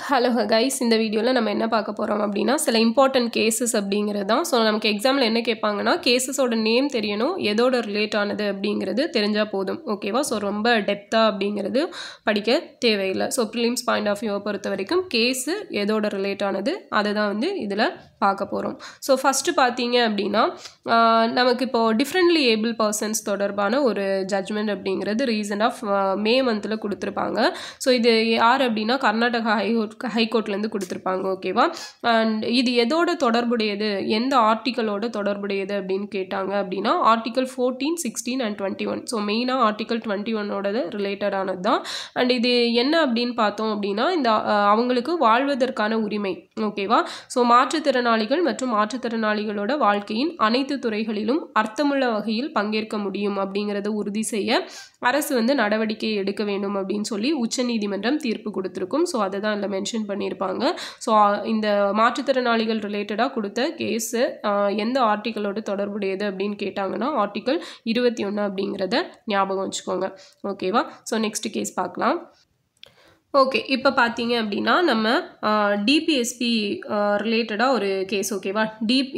Hello guys, இந்த வீடியோவில் நம்ம என்ன பார்க்க போகிறோம் அப்படின்னா சில இம்பார்ட்டன்ட் கேசஸ் அப்படிங்கிறது தான். ஸோ நமக்கு எக்ஸாமில் என்ன கேட்பாங்கன்னா கேசஸோட நேம் தெரியணும், எதோட ரிலேட் ஆனது அப்படிங்கிறது தெரிஞ்சால் போதும். ஓகேவா? ஸோ ரொம்ப டெப்த்தாக அப்படிங்கிறது படிக்க தேவையில்லை. ஸோ ப்ரிலிம்ஸ் பாயிண்ட் ஆஃப் வியூவை பொறுத்த வரைக்கும் கேஸு எதோட ரிலேட் ஆனது அதை தான் வந்து இதில் பார்க்க போகிறோம். ஸோ ஃபஸ்ட்டு பார்த்தீங்க அப்படின்னா நமக்கு இப்போது டிஃப்ரெண்ட்லி ஏபிள் பர்சன்ஸ் தொடர்பான ஒரு ஜட்ஜ்மெண்ட் அப்படிங்கிறது ரீசன் ஆஃப் மே மந்தில் கொடுத்துருப்பாங்க. ஸோ இது யார் அப்படின்னா கர்நாடகா ஹைகோர்ட்லேருந்து கொடுத்துருப்பாங்க. ஓகேவா? அண்ட் இது எதோட தொடர்புடையது, எந்த ஆர்டிக்கலோட தொடர்புடையது அப்படின்னு கேட்டாங்க அப்படின்னா ஆர்டிக்கல் 14, 16 அண்ட் 21. ஸோ மெயினாக ஆர்டிக்கல் 21ஓட ரிலேட்டடானது தான். அண்ட் இது என்ன அப்படின்னு பார்த்தோம் அப்படின்னா இந்த அவங்களுக்கு வாழ்வதற்கான உரிமை. ஓகேவா? ஸோ மாற்றுத்திறனாளிகள் மற்றும் மாற்றுத்திறனாளிகளோட வாழ்க்கையின் அனைத்து துறைகளிலும் அர்த்தமுள்ள வகையில் பங்கேற்க முடியும் அப்படிங்கிறத உறுதி செய்ய அரசு வந்து நடவடிக்கை எடுக்க வேண்டும் அப்படின்னு சொல்லி உச்சநீதிமன்றம் தீர்ப்பு கொடுத்துருக்கும். ஸோ அதை தான் இதில் மென்ஷன் பண்ணியிருப்பாங்க. ஸோ இந்த மாற்றுத்திறனாளிகள் ரிலேட்டடாக கொடுத்த கேஸு எந்த ஆர்டிக்கலோட தொடர்புடையது அப்படின்னு கேட்டாங்கன்னா ஆர்டிக்கல் 21 அப்படிங்கிறத ஞாபகம் வச்சுக்கோங்க. ஓகேவா? ஸோ நெக்ஸ்ட் கேஸ் பார்க்கலாம். ஓகே, இப்போ பார்த்தீங்க அப்படின்னா நம்ம டிபிஎஸ்பி ரிலேட்டடாக ஒரு கேஸ். ஓகேவா?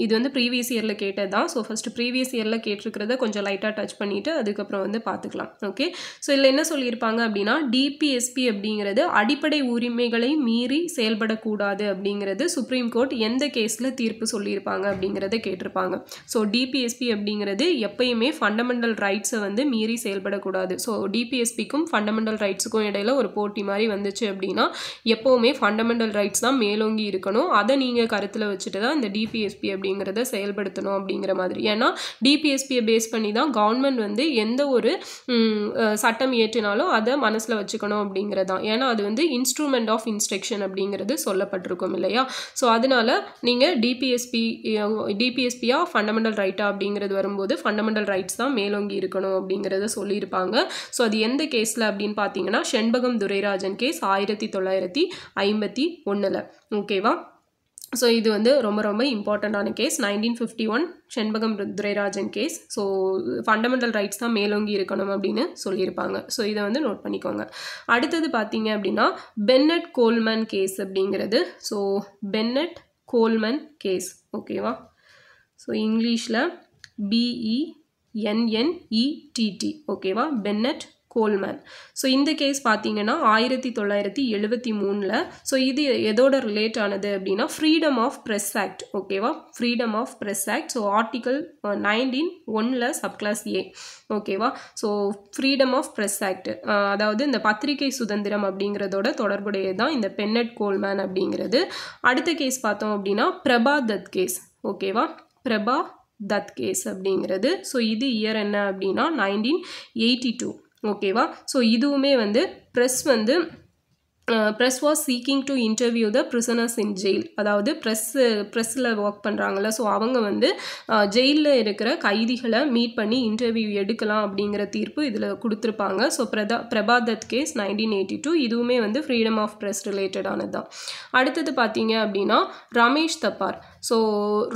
இது வந்து ப்ரீவியஸ் இயரில் கேட்டது தான். ஸோ ஃபஸ்ட்டு ப்ரீவியஸ் இயரில் கேட்டிருக்கிறத கொஞ்சம் லைட்டாக டச் பண்ணிவிட்டு அதுக்கப்புறம் வந்து பார்த்துக்கலாம். ஓகே, ஸோ இதில் என்ன சொல்லியிருப்பாங்க அப்படின்னா டிபிஎஸ்பி அப்படிங்கிறது அடிப்படை உரிமைகளை மீறி செயல்படக்கூடாது அப்படிங்கிறது சுப்ரீம் கோர்ட் எந்த கேஸில் தீர்ப்பு சொல்லியிருப்பாங்க அப்படிங்கிறத கேட்டிருப்பாங்க. ஸோ டிபிஎஸ்பி அப்படிங்கிறது எப்பயுமே ஃபண்டமெண்டல் ரைட்ஸை வந்து மீறி செயல்படக்கூடாது. ஸோ டிபிஎஸ்பிக்கும் ஃபண்டமெண்டல் ரைட்ஸுக்கும் இடையில ஒரு போட்டி மாதிரி வந்துச்சு அப்படின்னா எப்போவுமே ஃபண்டமெண்டல் ரைட்ஸ் தான் மேலோங்கி இருக்கணும். அதை நீங்கள் கருத்தில் வச்சுட்டு தான் இந்த டிபிஎஸ்பி அப்படிங்கிறத செயல்படுத்தணும் அப்படிங்கிற மாதிரி. ஏன்னா டிபிஎஸ்பியை பேஸ் பண்ணி தான் கவர்மெண்ட் வந்து எந்த ஒரு சட்டம் இயற்றினாலும் அதை மனசில் வச்சுக்கணும் அப்படிங்கிறது தான். ஏன்னா அது வந்து இன்ஸ்ட்ருமெண்ட் ஆஃப் இன்ஸ்ட்ரக்ஷன் அப்படிங்கிறது சொல்லப்பட்டிருக்கும் இல்லையா? ஸோ அதனால நீங்கள் டிபிஎஸ்பியா ஃபண்டமெண்டல் ரைட்டா அப்படிங்கிறது வரும்போது ஃபண்டமெண்டல் ரைட்ஸ் தான் மேலோங்கி இருக்கணும் அப்படிங்கிறத சொல்லியிருப்பாங்க. ஸோ அது எந்த கேஸில் அப்படின்னு பார்த்தீங்கன்னா செண்பகம் துரைராஜன் கேஸ் 1951. ஓகேவா? ஸோ இது வந்து ரொம்ப ரொம்ப இம்பார்ட்டண்ட்டான case. 1951 Champakam Dorairajan case. So fundamental rights தான் மேலோங்கி இருக்கணும் அப்படின்னு சொல்லியிருப்பாங்க. ஸோ இதை வந்து நோட் பண்ணிக்கோங்க. அடுத்தது பார்த்தீங்க அப்படின்னா பென்னட் கோல்மன் கேஸ் அப்படிங்கிறது. So Bennett Coleman case. ஓகேவா? ஸோ இங்கிலீஷில் BENNETT. ஓகேவா? Bennett Coleman. ஸோ இந்த கேஸ் பார்த்தீங்கன்னா 1973. ஸோ இது எதோட ரிலேட் ஆனது அப்படின்னா ஃப்ரீடம் ஆஃப் ப்ரெஸ் ஆக்ட். ஓகேவா? Freedom of press act. So article 19(1) subclause A. ஓகேவா? So freedom of press act அதாவது இந்த பத்திரிகை சுதந்திரம் அப்படிங்கிறதோட தொடர்புடையது தான் இந்த பென்னட் கோல்மேன் அப்படிங்கிறது. அடுத்த கேஸ் பார்த்தோம் அப்படின்னா பிரபா தத் கேஸ். ஓகேவா? பிரபா தத் கேஸ் அப்படிங்கிறது. ஸோ இது இயர் என்ன அப்படின்னா 1982. ஓகேவா? ஸோ இதுவுமே வந்து press was seeking to interview the prisoners in jail. அதாவது ப்ரெஸ்ஸில் ஒர்க் பண்ணுறாங்கல்ல, ஸோ அவங்க வந்து ஜெயிலில் இருக்கிற கைதிகளை மீட் பண்ணி இன்டர்வியூ எடுக்கலாம் அப்படிங்கிற தீர்ப்பு இதில் கொடுத்துருப்பாங்க. ஸோ பிரபா தத் கேஸ் 1982. இதுவுமே வந்து ஃப்ரீடம் ஆஃப் ப்ரெஸ் ரிலேட்டடானது தான். அடுத்தது பார்த்தீங்க அப்படின்னா ரமேஷ் தப்பார். ஸோ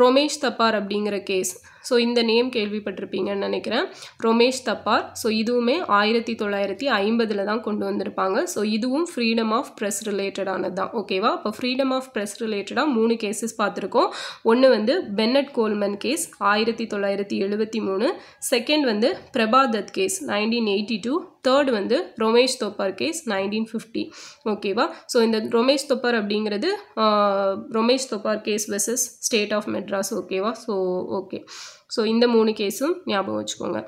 ரோமேஷ் தப்பார் அப்படிங்கிற கேஸ். ஸோ இந்த நேம் கேள்விப்பட்டிருப்பீங்கன்னு நினைக்கிறேன், ரோமேஷ் தப்பார். ஸோ இதுவுமே 1950 தான் கொண்டு வந்திருப்பாங்க. ஸோ இதுவும் ஃப்ரீடம் ஆஃப் ப்ரெஸ் ரிலேட்டடானது தான். ஓகேவா? இப்போ ஃப்ரீடம் ஆஃப் ப்ரெஸ் ரிலேட்டடாக 3 கேசஸ் பார்த்துருக்கோம். ஒன்று வந்து பென்னட் கோல்மன் கேஸ் 1973, செகண்ட் வந்து பிரபா தத் கேஸ் 1982, தேர்ட் வந்து ரோமேஷ் தோப்பார் கேஸ் 1950. ஓகேவா? ஸோ இந்த ரோமேஷ் தோப்பார் அப்படிங்கிறது Romesh Thappar case versus state of Madras. ஓகேவா? ஸோ ஓகே, ஸோ இந்த 3 கேஸும் ஞாபகம் வச்சுக்கோங்க.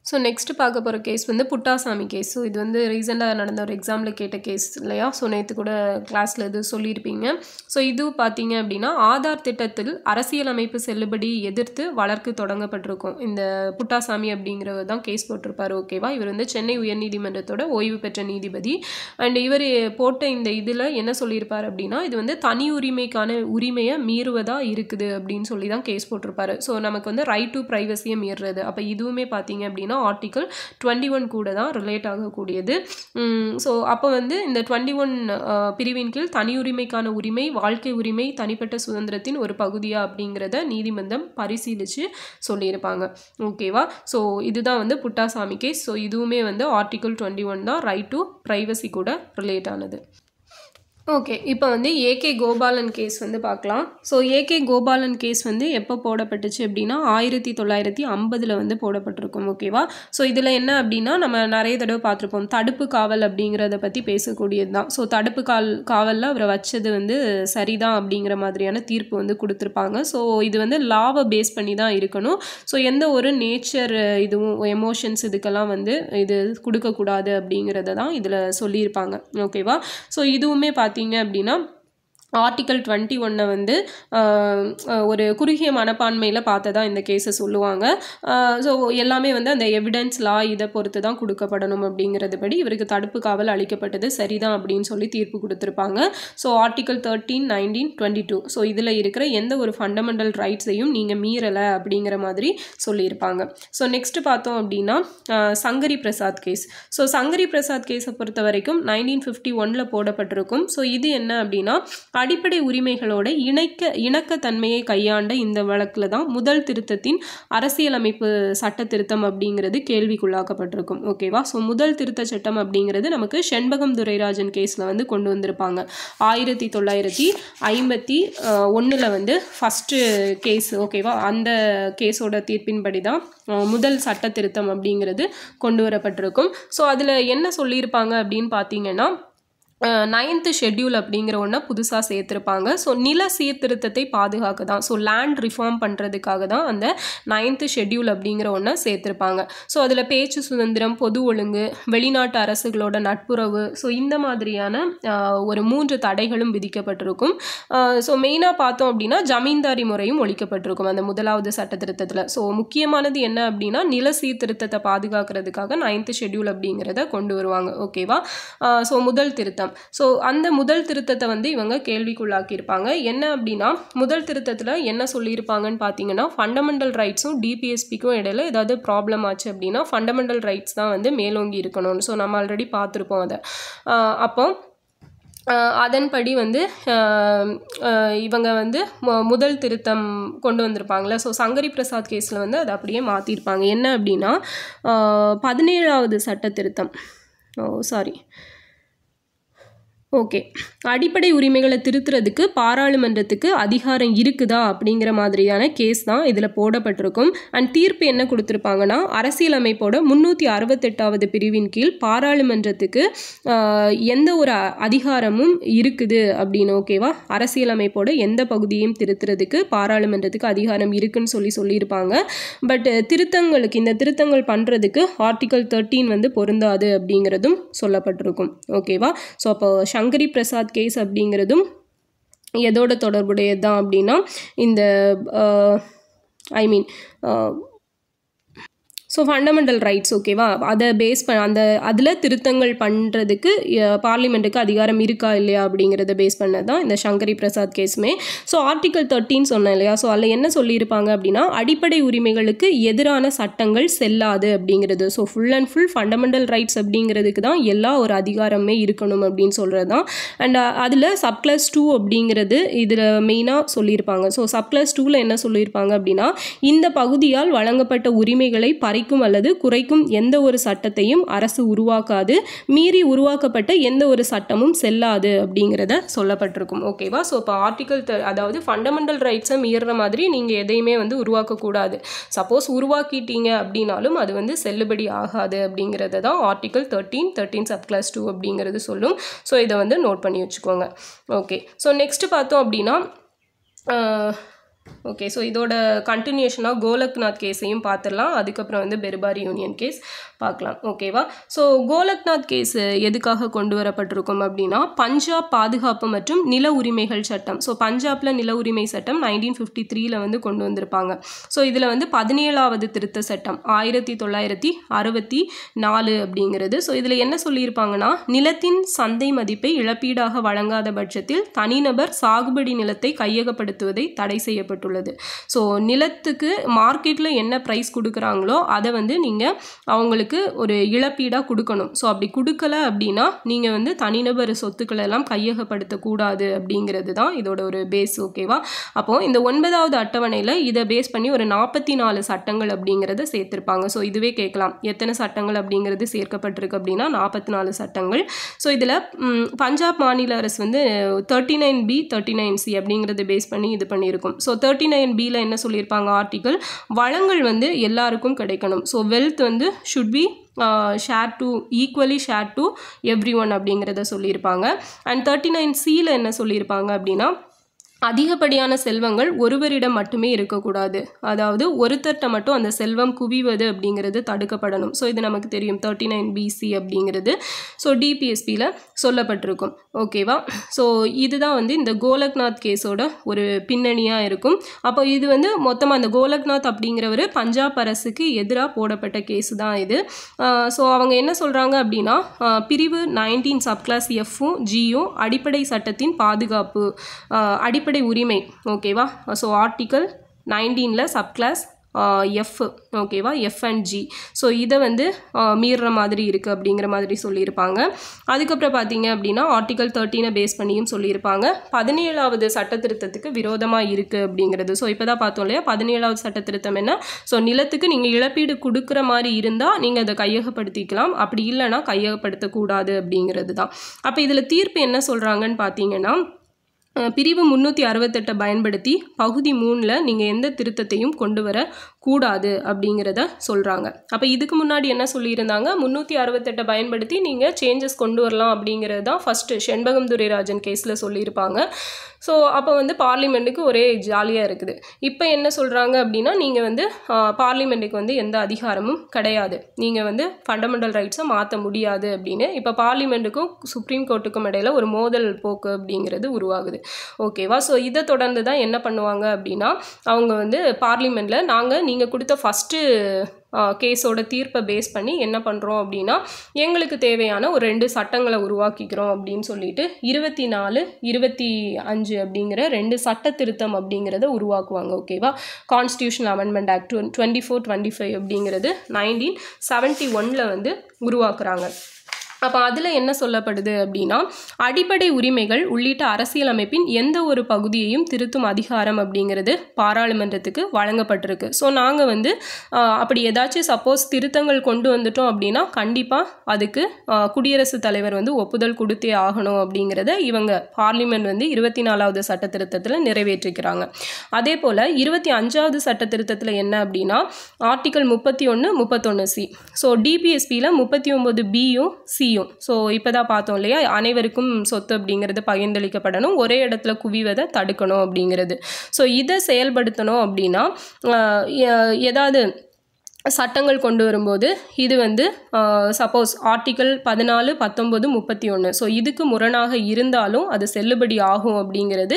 ஸோ நெக்ஸ்ட்டு பார்க்க போகிற கேஸ் வந்து புட்டாசாமி கேஸ். ஸோ இது வந்து ரீசெண்டாக நடந்த ஒரு எக்ஸாமில் கேட்ட கேஸ் இல்லையா? ஸோ நேற்று கூட கிளாஸில் இது சொல்லியிருப்பீங்க. ஸோ இது பார்த்தீங்க அப்படின்னா ஆதார் திட்டத்தில் அரசியலமைப்பு செல்லுபடி எதிர்த்து வழக்கு தொடங்கப்பட்டிருக்கும். இந்த புட்டாசாமி அப்படிங்கிறவர் தான் கேஸ் போட்டிருப்பார். ஓகேவா? இவர் வந்து சென்னை உயர்நீதிமன்றத்தோட ஓய்வு பெற்ற நீதிபதி. அண்ட் இவர் போட்ட இந்த இதில் என்ன சொல்லியிருப்பார் அப்படின்னா இது வந்து தனி உரிமையை மீறுவதாக இருக்குது அப்படின்னு சொல்லி தான் கேஸ் போட்டிருப்பாரு. ஸோ நமக்கு வந்து ரைட் டு ப்ரைவசியை மீறுறது. அப்போ இதுவுமே பார்த்தீங்க அப்படின்னா ஆர்டிக்கல் 21 கூட தான் ரிலேட் ஆகக்கூடியது. ஸோ அப்போ வந்து இந்த 21 பிரிவின் கீழ் தனியுரிமைக்கான உரிமை, வாழ்க்கை உரிமை, தனிப்பட்ட சுதந்திரத்தின் ஒரு பகுதியா அப்படிங்கிறத நீதிமன்றம் பரிசீலித்து சொல்லியிருப்பாங்க. ஓகேவா? ஸோ இதுதான் வந்து புட்டாசாமி கேஸ். ஸோ இதுவுமே வந்து ஆர்டிக்கல் 21 தான் ரைட் டு ப்ரைவசி கூட ரிலேட் ஆனது. ஓகே, இப்போ வந்து ஏகே கோபாலன் கேஸ் வந்து பார்க்கலாம். ஸோ ஏகே கோபாலன் கேஸ் வந்து எப்போ போடப்பட்டுச்சு அப்படின்னா 1950 வந்து போடப்பட்டிருக்கும். ஓகேவா? ஸோ இதில் என்ன அப்படின்னா நம்ம நிறைய தடவை பார்த்துருப்போம், தடுப்பு காவல் அப்படிங்கிறத பற்றி பேசக்கூடியது தான். ஸோ தடுப்பு காவலில் அவரை வச்சது வந்து சரிதான் அப்படிங்கிற மாதிரியான தீர்ப்பு வந்து கொடுத்துருப்பாங்க. ஸோ இது வந்து லாவை பேஸ் பண்ணி தான் இருக்கணும். ஸோ எந்த ஒரு நேச்சர் இதுவும் எமோஷன்ஸ் இதுக்கெல்லாம் வந்து இது கொடுக்கக்கூடாது அப்படிங்கிறத தான் இதில் சொல்லியிருப்பாங்க. ஓகேவா? ஸோ இதுவுமே பார்த்தீங்க அப்படின்னா ஆர்டிக்கல் 21 வந்து ஒரு குறுகிய மனப்பான்மையில் பார்த்ததா இந்த கேஸை சொல்லுவாங்க. ஸோ எல்லாமே வந்து அந்த எவிடன்ஸ் லா இதை பொறுத்து தான் கொடுக்கப்படணும் அப்படிங்கிறது படி இவருக்கு தடுப்பு காவல் அளிக்கப்பட்டது சரிதான் அப்படின்னு சொல்லி தீர்ப்பு கொடுத்துருப்பாங்க. ஸோ ஆர்டிக்கல் 13, 19, 22 ஸோ இதில் இருக்கிற எந்த ஒரு ஃபண்டமெண்டல் ரைட்ஸையும் நீங்கள் மீறலை அப்படிங்கிற மாதிரி சொல்லியிருப்பாங்க. ஸோ நெக்ஸ்ட் பார்த்தோம் அப்படின்னா சங்கரி பிரசாத் கேஸ். ஸோ சங்கரி பிரசாத் கேஸை பொறுத்த வரைக்கும் 1951 போடப்பட்டிருக்கும். ஸோ இது என்ன அப்படின்னா அடிப்படை உரிமைகளோட இணக்கத்தன்மையை கையாண்ட இந்த வழக்கில் தான் முதல் திருத்தத்தின் அரசியலமைப்பு சட்ட திருத்தம் அப்படிங்கிறது கேள்விக்குள்ளாக்கப்பட்டிருக்கும். ஓகேவா? ஸோ முதல் திருத்த சட்டம் அப்படிங்கிறது நமக்கு செண்பகம் துரைராஜன் கேஸில் வந்து கொண்டு வந்திருப்பாங்க. 1951 வந்து ஃபஸ்ட்டு கேஸ். ஓகேவா? அந்த கேஸோட தீர்ப்பின்படி தான் முதல் சட்ட திருத்தம் அப்படிங்கிறது கொண்டு வரப்பட்டிருக்கும். ஸோ அதில் என்ன சொல்லியிருப்பாங்க அப்படின்னு பார்த்தீங்கன்னா 9th ஷெட்யூல் அப்படிங்கிற ஒன்றை புதுசாக சேர்த்துருப்பாங்க. ஸோ நில சீர்திருத்தத்தை பாதுகாக்க தான், ஸோ லேண்ட் ரிஃபார்ம் பண்ணுறதுக்காக தான் அந்த 9th ஷெட்யூல் அப்படிங்கிற ஒன்றை சேர்த்துருப்பாங்க. ஸோ அதில் பேச்சு சுதந்திரம், பொது ஒழுங்கு, வெளிநாட்டு அரசுகளோட நட்புறவு, ஸோ இந்த மாதிரியான ஒரு 3 தடைகளும் விதிக்கப்பட்டிருக்கும். ஸோ மெயினாக பார்த்தோம் அப்படின்னா ஜமீன்தாரி முறையும் ஒழிக்கப்பட்டிருக்கும் அந்த முதலாவது சட்ட திருத்தத்தில். ஸோ முக்கியமானது என்ன அப்படின்னா நில சீர்திருத்தத்தை பாதுகாக்கிறதுக்காக 9th ஷெட்யூல் அப்படிங்கிறத கொண்டு வருவாங்க. ஓகேவா? ஸோ முதல் திருத்தம். ஸோ அந்த முதல் திருத்தத்தை வந்து இவங்க கேள்விக்குள்ளாக்கியிருப்பாங்க. என்ன அப்படின்னா முதல் திருத்தத்தில் என்ன சொல்லியிருப்பாங்கன்னு பார்த்தீங்கன்னா ஃபண்டமெண்டல் ரைட்ஸும் டிபிஎஸ்பிக்கும் இடையில ஏதாவது ப்ராப்ளம் ஆச்சு அப்படின்னா ஃபண்டமெண்டல் ரைட்ஸ் தான் வந்து மேலோங்கி இருக்கணும்னு. ஸோ நம்ம ஆல்ரெடி பார்த்துருப்போம் அதை. அப்போ அதன்படி வந்து இவங்க வந்து முதல் திருத்தம் கொண்டு வந்திருப்பாங்களே. ஸோ சங்கரி பிரசாத் கேஸில் வந்து அதை அப்படியே மாற்றிருப்பாங்க. என்ன அப்படின்னா 17வது சட்ட திருத்தம். ஓகே, அடிப்படை உரிமைகளை திருத்துறதுக்கு பாராளுமன்றத்துக்கு அதிகாரம் இருக்குதா அப்படிங்கிற மாதிரியான கேஸ் தான் இதில் போடப்பட்டிருக்கும். அண்ட் தீர்ப்பு என்ன கொடுத்துருப்பாங்கன்னா அரசியலமைப்போட 368வது பிரிவின் கீழ் பாராளுமன்றத்துக்கு எந்த ஒரு அதிகாரமும் இருக்குது அப்படின்னு. ஓகேவா? அரசியலமைப்போட எந்த பகுதியையும் திருத்துறதுக்கு பாராளுமன்றத்துக்கு அதிகாரம் இருக்குன்னு சொல்லியிருப்பாங்க. பட் திருத்தங்களுக்கு இந்த திருத்தங்கள் பண்ணுறதுக்கு ஆர்டிக்கல் 13 வந்து பொருந்தாது அப்படிங்கிறதும் சொல்லப்பட்டிருக்கும். ஓகேவா? ஸோ அப்போ சங்கரி பிரசாத் கேஸ் அப்படிங்கிறதும் எதோட தொடர்புடையது தான் அப்படின்னா இந்த ஸோ ஃபண்டமெண்டல் ரைட்ஸ். ஓகேவா? அதை பேஸ் அதில் திருத்தங்கள் பண்ணுறதுக்கு பார்லிமெண்ட்டுக்கு அதிகாரம் இருக்கா இல்லையா அப்படிங்கிறத பேஸ் பண்ணது தான் இந்த சங்கரி பிரசாத் கேஸுமே. ஸோ ஆர்டிக்கல் 13 சொன்னேன் இல்லையா? ஸோ அதில் என்ன சொல்லியிருப்பாங்க அப்படின்னா அடிப்படை உரிமைகளுக்கு எதிரான சட்டங்கள் செல்லாது அப்படிங்கிறது. So full and full fundamental rights அப்படிங்கிறதுக்கு தான் எல்லா ஒரு அதிகாரமே இருக்கணும் அப்படின்னு சொல்கிறது தான். அண்ட் அதில் சப்க்ளாஸ் 2 அப்படிங்கிறது இதில் மெயினாக சொல்லியிருப்பாங்க. ஸோ சப்க்ளாஸ் 2ல் என்ன சொல்லியிருப்பாங்க அப்படின்னா இந்த பகுதியால் வழங்கப்பட்ட உரிமைகளை அல்லது குறைக்கும் எந்த ஒரு சட்டத்தையும் அரசு உருவாக்காது, மீறி உருவாக்கப்பட்ட எந்த ஒரு சட்டமும் செல்லாது அப்படிங்கிறத சொல்லப்பட்டிருக்கும். ஓகேவா? ஸோ இப்போ ஆர்டிக்கல் அதாவது ஃபண்டமெண்டல் ரைட்ஸை மீறுற மாதிரி நீங்கள் எதையுமே வந்து உருவாக்கக்கூடாது. சப்போஸ் உருவாக்கிட்டீங்க அப்படின்னாலும் அது வந்து செல்லுபடி ஆகாது அப்படிங்கிறத தான் ஆர்டிக்கல் 13 சப்க்ளாஸ் 2 அப்படிங்கிறது சொல்லும். ஸோ இதை வந்து நோட் பண்ணி வச்சுக்கோங்க. ஓகே, ஸோ நெக்ஸ்ட் பார்த்தோம் அப்படின்னா ஓகே, ஸோ இதோட கண்டினியூஷனாக கோலக்நாத் கேஸையும் பார்த்துடலாம். அதுக்கப்புறம் வந்து பெர்பாரி யூனியன் கேஸ் பார்க்கலாம். ஓகேவா? ஸோ கோலக்நாத் கேஸ் எதுக்காக கொண்டு வரப்பட்டிருக்கும் அப்படின்னா பஞ்சாப் பாதுகாப்பு மற்றும் நில உரிமைகள் சட்டம். ஸோ பஞ்சாபில் நில உரிமை சட்டம் 1953 வந்து கொண்டு வந்திருப்பாங்க. ஸோ இதில் வந்து 17வது திருத்த சட்டம் 1964 அப்படிங்கிறது. ஸோ இதில் என்ன சொல்லியிருப்பாங்கன்னா நிலத்தின் சந்தை மதிப்பை இழப்பீடாக வழங்காத பட்சத்தில் தனிநபர் சாகுபடி நிலத்தை கையகப்படுத்துவதை தடை செய்யப்பட்டு செய்யப்பட்டுள்ளது. ஸோ நிலத்துக்கு மார்க்கெட்டில் என்ன ப்ரைஸ் கொடுக்குறாங்களோ அதை வந்து நீங்கள் அவங்களுக்கு ஒரு இழப்பீடாக கொடுக்கணும். ஸோ அப்படி கொடுக்கல அப்படின்னா நீங்கள் வந்து தனிநபர் சொத்துக்களை எல்லாம் கையகப்படுத்தக்கூடாது அப்படிங்கிறது தான் இதோட ஒரு பேஸ். ஓகேவா? அப்போது இந்த 9வது அட்டவணையில் இதை பேஸ் பண்ணி ஒரு 44 சட்டங்கள் அப்படிங்கிறத சேர்த்துருப்பாங்க. ஸோ இதுவே கேட்கலாம், எத்தனை சட்டங்கள் அப்படிங்கிறது சேர்க்கப்பட்டிருக்கு அப்படின்னா 44 சட்டங்கள். ஸோ இதில் பஞ்சாப் மாநில அரசு வந்து 39B 39C அப்படிங்கிறத பேஸ் பண்ணி இது பண்ணியிருக்கும். ஸோ 39Bயில் என்ன சொல்லியிருப்பாங்க ஆர்டிக்கல், வளங்கள் வந்து எல்லாருக்கும் கிடைக்கணும். ஸோ வெல்த் வந்து should be share to equally share to every one அப்படிங்கிறத சொல்லியிருப்பாங்க. அண்ட் 39Cயில் என்ன சொல்லியிருப்பாங்க அப்படின்னா, அதிகப்படியான செல்வங்கள் ஒருவரிடம் மட்டுமே இருக்கக்கூடாது. அதாவது ஒருத்தர்கிட்ட மட்டும் அந்த செல்வம் குவிவது அப்படிங்கிறது தடுக்கப்படணும். ஸோ இது நமக்கு தெரியும் 39BC அப்படிங்கிறது. ஸோ டிபிஎஸ்பியில் சொல்லப்பட்டிருக்கும். ஓகேவா? ஸோ இதுதான் வந்து இந்த கோலக்நாத் கேஸோட ஒரு பின்னணியாக இருக்கும். அப்போ இது வந்து மொத்தமாக அந்த கோலக்நாத் அப்படிங்கிறவர் பஞ்சாப் அரசுக்கு எதிராக போடப்பட்ட கேஸு தான் இது. ஸோ அவங்க என்ன சொல்கிறாங்க அப்படின்னா, பிரிவு 19 சப்கிளாஸ் எஃப்பும் ஜியும் அடிப்படை சட்டத்தின் பாதுகாப்பு அடிப்படை உரிமை. ஓகேவா? ஸோ ஆர்டிக்கல் 19ல் சப்கிளாஸ் எஃப், ஓகேவா, எஃப் அண்ட் ஜி. ஸோ இதை வந்து மீறுற மாதிரி இருக்குது அப்படிங்கிற மாதிரி சொல்லியிருப்பாங்க. அதுக்கப்புறம் பார்த்தீங்க அப்படின்னா ஆர்டிக்கல் 13 பேஸ் பண்ணியும் சொல்லியிருப்பாங்க. 17வது சட்ட திருத்தத்துக்கு விரோதமாக இருக்குது அப்படிங்கிறது. ஸோ இப்போ தான் பார்த்தோம் இல்லையா, 17வது சட்ட திருத்தம் என்ன, ஸோ நிலத்துக்கு நீங்கள் இழப்பீடு கொடுக்குற மாதிரி இருந்தால் நீங்கள் அதை கையகப்படுத்திக்கலாம், அப்படி இல்லைனா கையகப்படுத்தக்கூடாது அப்படிங்கிறது தான். அப்போ இதில் தீர்ப்பு என்ன சொல்கிறாங்கன்னு பார்த்தீங்கன்னா, பிரிவு 368 பயன்படுத்தி பகுதி 3ல் நீங்கள் எந்த திருத்தத்தையும் கொண்டு வர கூடாது அப்படிங்கிறத சொல்கிறாங்க. அப்போ இதுக்கு முன்னாடி என்ன சொல்லியிருந்தாங்க, 368 பயன்படுத்தி நீங்கள் சேஞ்சஸ் கொண்டு வரலாம் அப்படிங்கிறது தான் ஃபஸ்ட்டு செண்பகம் துரைராஜன் கேஸில் சொல்லியிருப்பாங்க. ஸோ அப்போ வந்து பார்லிமெண்ட்டுக்கு ஒரே ஜாலியாக இருக்குது. இப்போ என்ன சொல்கிறாங்க அப்படின்னா, நீங்கள் வந்து பார்லிமெண்ட்டுக்கு வந்து எந்த அதிகாரமும் கிடையாது, நீங்கள் வந்து ஃபண்டமெண்டல் ரைட்ஸை மாற்ற முடியாது அப்படின்னு. இப்போ பார்லிமெண்ட்டுக்கும் சுப்ரீம் கோர்ட்டுக்கும் இடையில் ஒரு மோதல் போக்கு அப்படிங்கிறது உருவாகுது. ஓகேவா? ஸோ இதை தொடர்ந்து தான் என்ன பண்ணுவாங்க அப்படின்னா, அவங்க வந்து பார்லிமெண்ட்டில் நீங்கள் கொடுத்த ஃபஸ்ட்டு கேஸோட தீர்ப்பை பேஸ் பண்ணி என்ன பண்ணுறோம் அப்படின்னா, எங்களுக்கு தேவையான ஒரு 2 சட்டங்களை உருவாக்கிக்கிறோம் அப்படின்னு சொல்லிட்டு 24, 25 அப்படிங்கிற 2 சட்ட திருத்தம் அப்படிங்கிறத உருவாக்குவாங்க. ஓகேவா? கான்ஸ்டியூஷனல் அமெண்ட்மெண்ட் ஆக்ட் 2425 அப்படிங்கிறது 1971 வந்து உருவாக்குறாங்க. அப்போ அதில் என்ன சொல்லப்படுது அப்படின்னா, அடிப்படை உரிமைகள் உள்ளிட்ட அரசியலமைப்பின் எந்த ஒரு பகுதியையும் திருத்தும் அதிகாரம் அப்படிங்கிறது பாராளுமன்றத்துக்கு வழங்கப்பட்டிருக்கு. ஸோ நாங்கள் வந்து அப்படி ஏதாச்சும் சப்போஸ் திருத்தங்கள் கொண்டு வந்துட்டோம் அப்படின்னா கண்டிப்பாக அதுக்கு குடியரசுத் தலைவர் வந்து ஒப்புதல் கொடுத்தே ஆகணும் அப்படிங்கிறத இவங்க பார்லிமெண்ட் வந்து 24வது சட்ட திருத்தத்தில் நிறைவேற்றிக்கிறாங்க. அதே போல் 25வது சட்ட திருத்தத்தில் என்ன அப்படின்னா, ஆர்டிக்கல் 31, 31C. ஸோ டிபிஎஸ்பியில் 39Bயும் C. ஸோ இப்போ தான் பார்த்தோம் இல்லையா, அனைவருக்கும் சொத்து அப்படிங்கிறது பகிர்ந்தளிக்கப்படணும், ஒரே இடத்துல குவிவதை தடுக்கணும் அப்படிங்கிறது. ஸோ இதை செயல்படுத்தணும் அப்படின்னா ஏதாவது சட்டங்கள் கொண்டு வரும்போது இது வந்து சப்போஸ் ஆர்டிக்கல் 14, 19, 31 ஸோ இதுக்கு முரணாக இருந்தாலும் அது செல்லுபடி ஆகும் அப்படிங்கிறது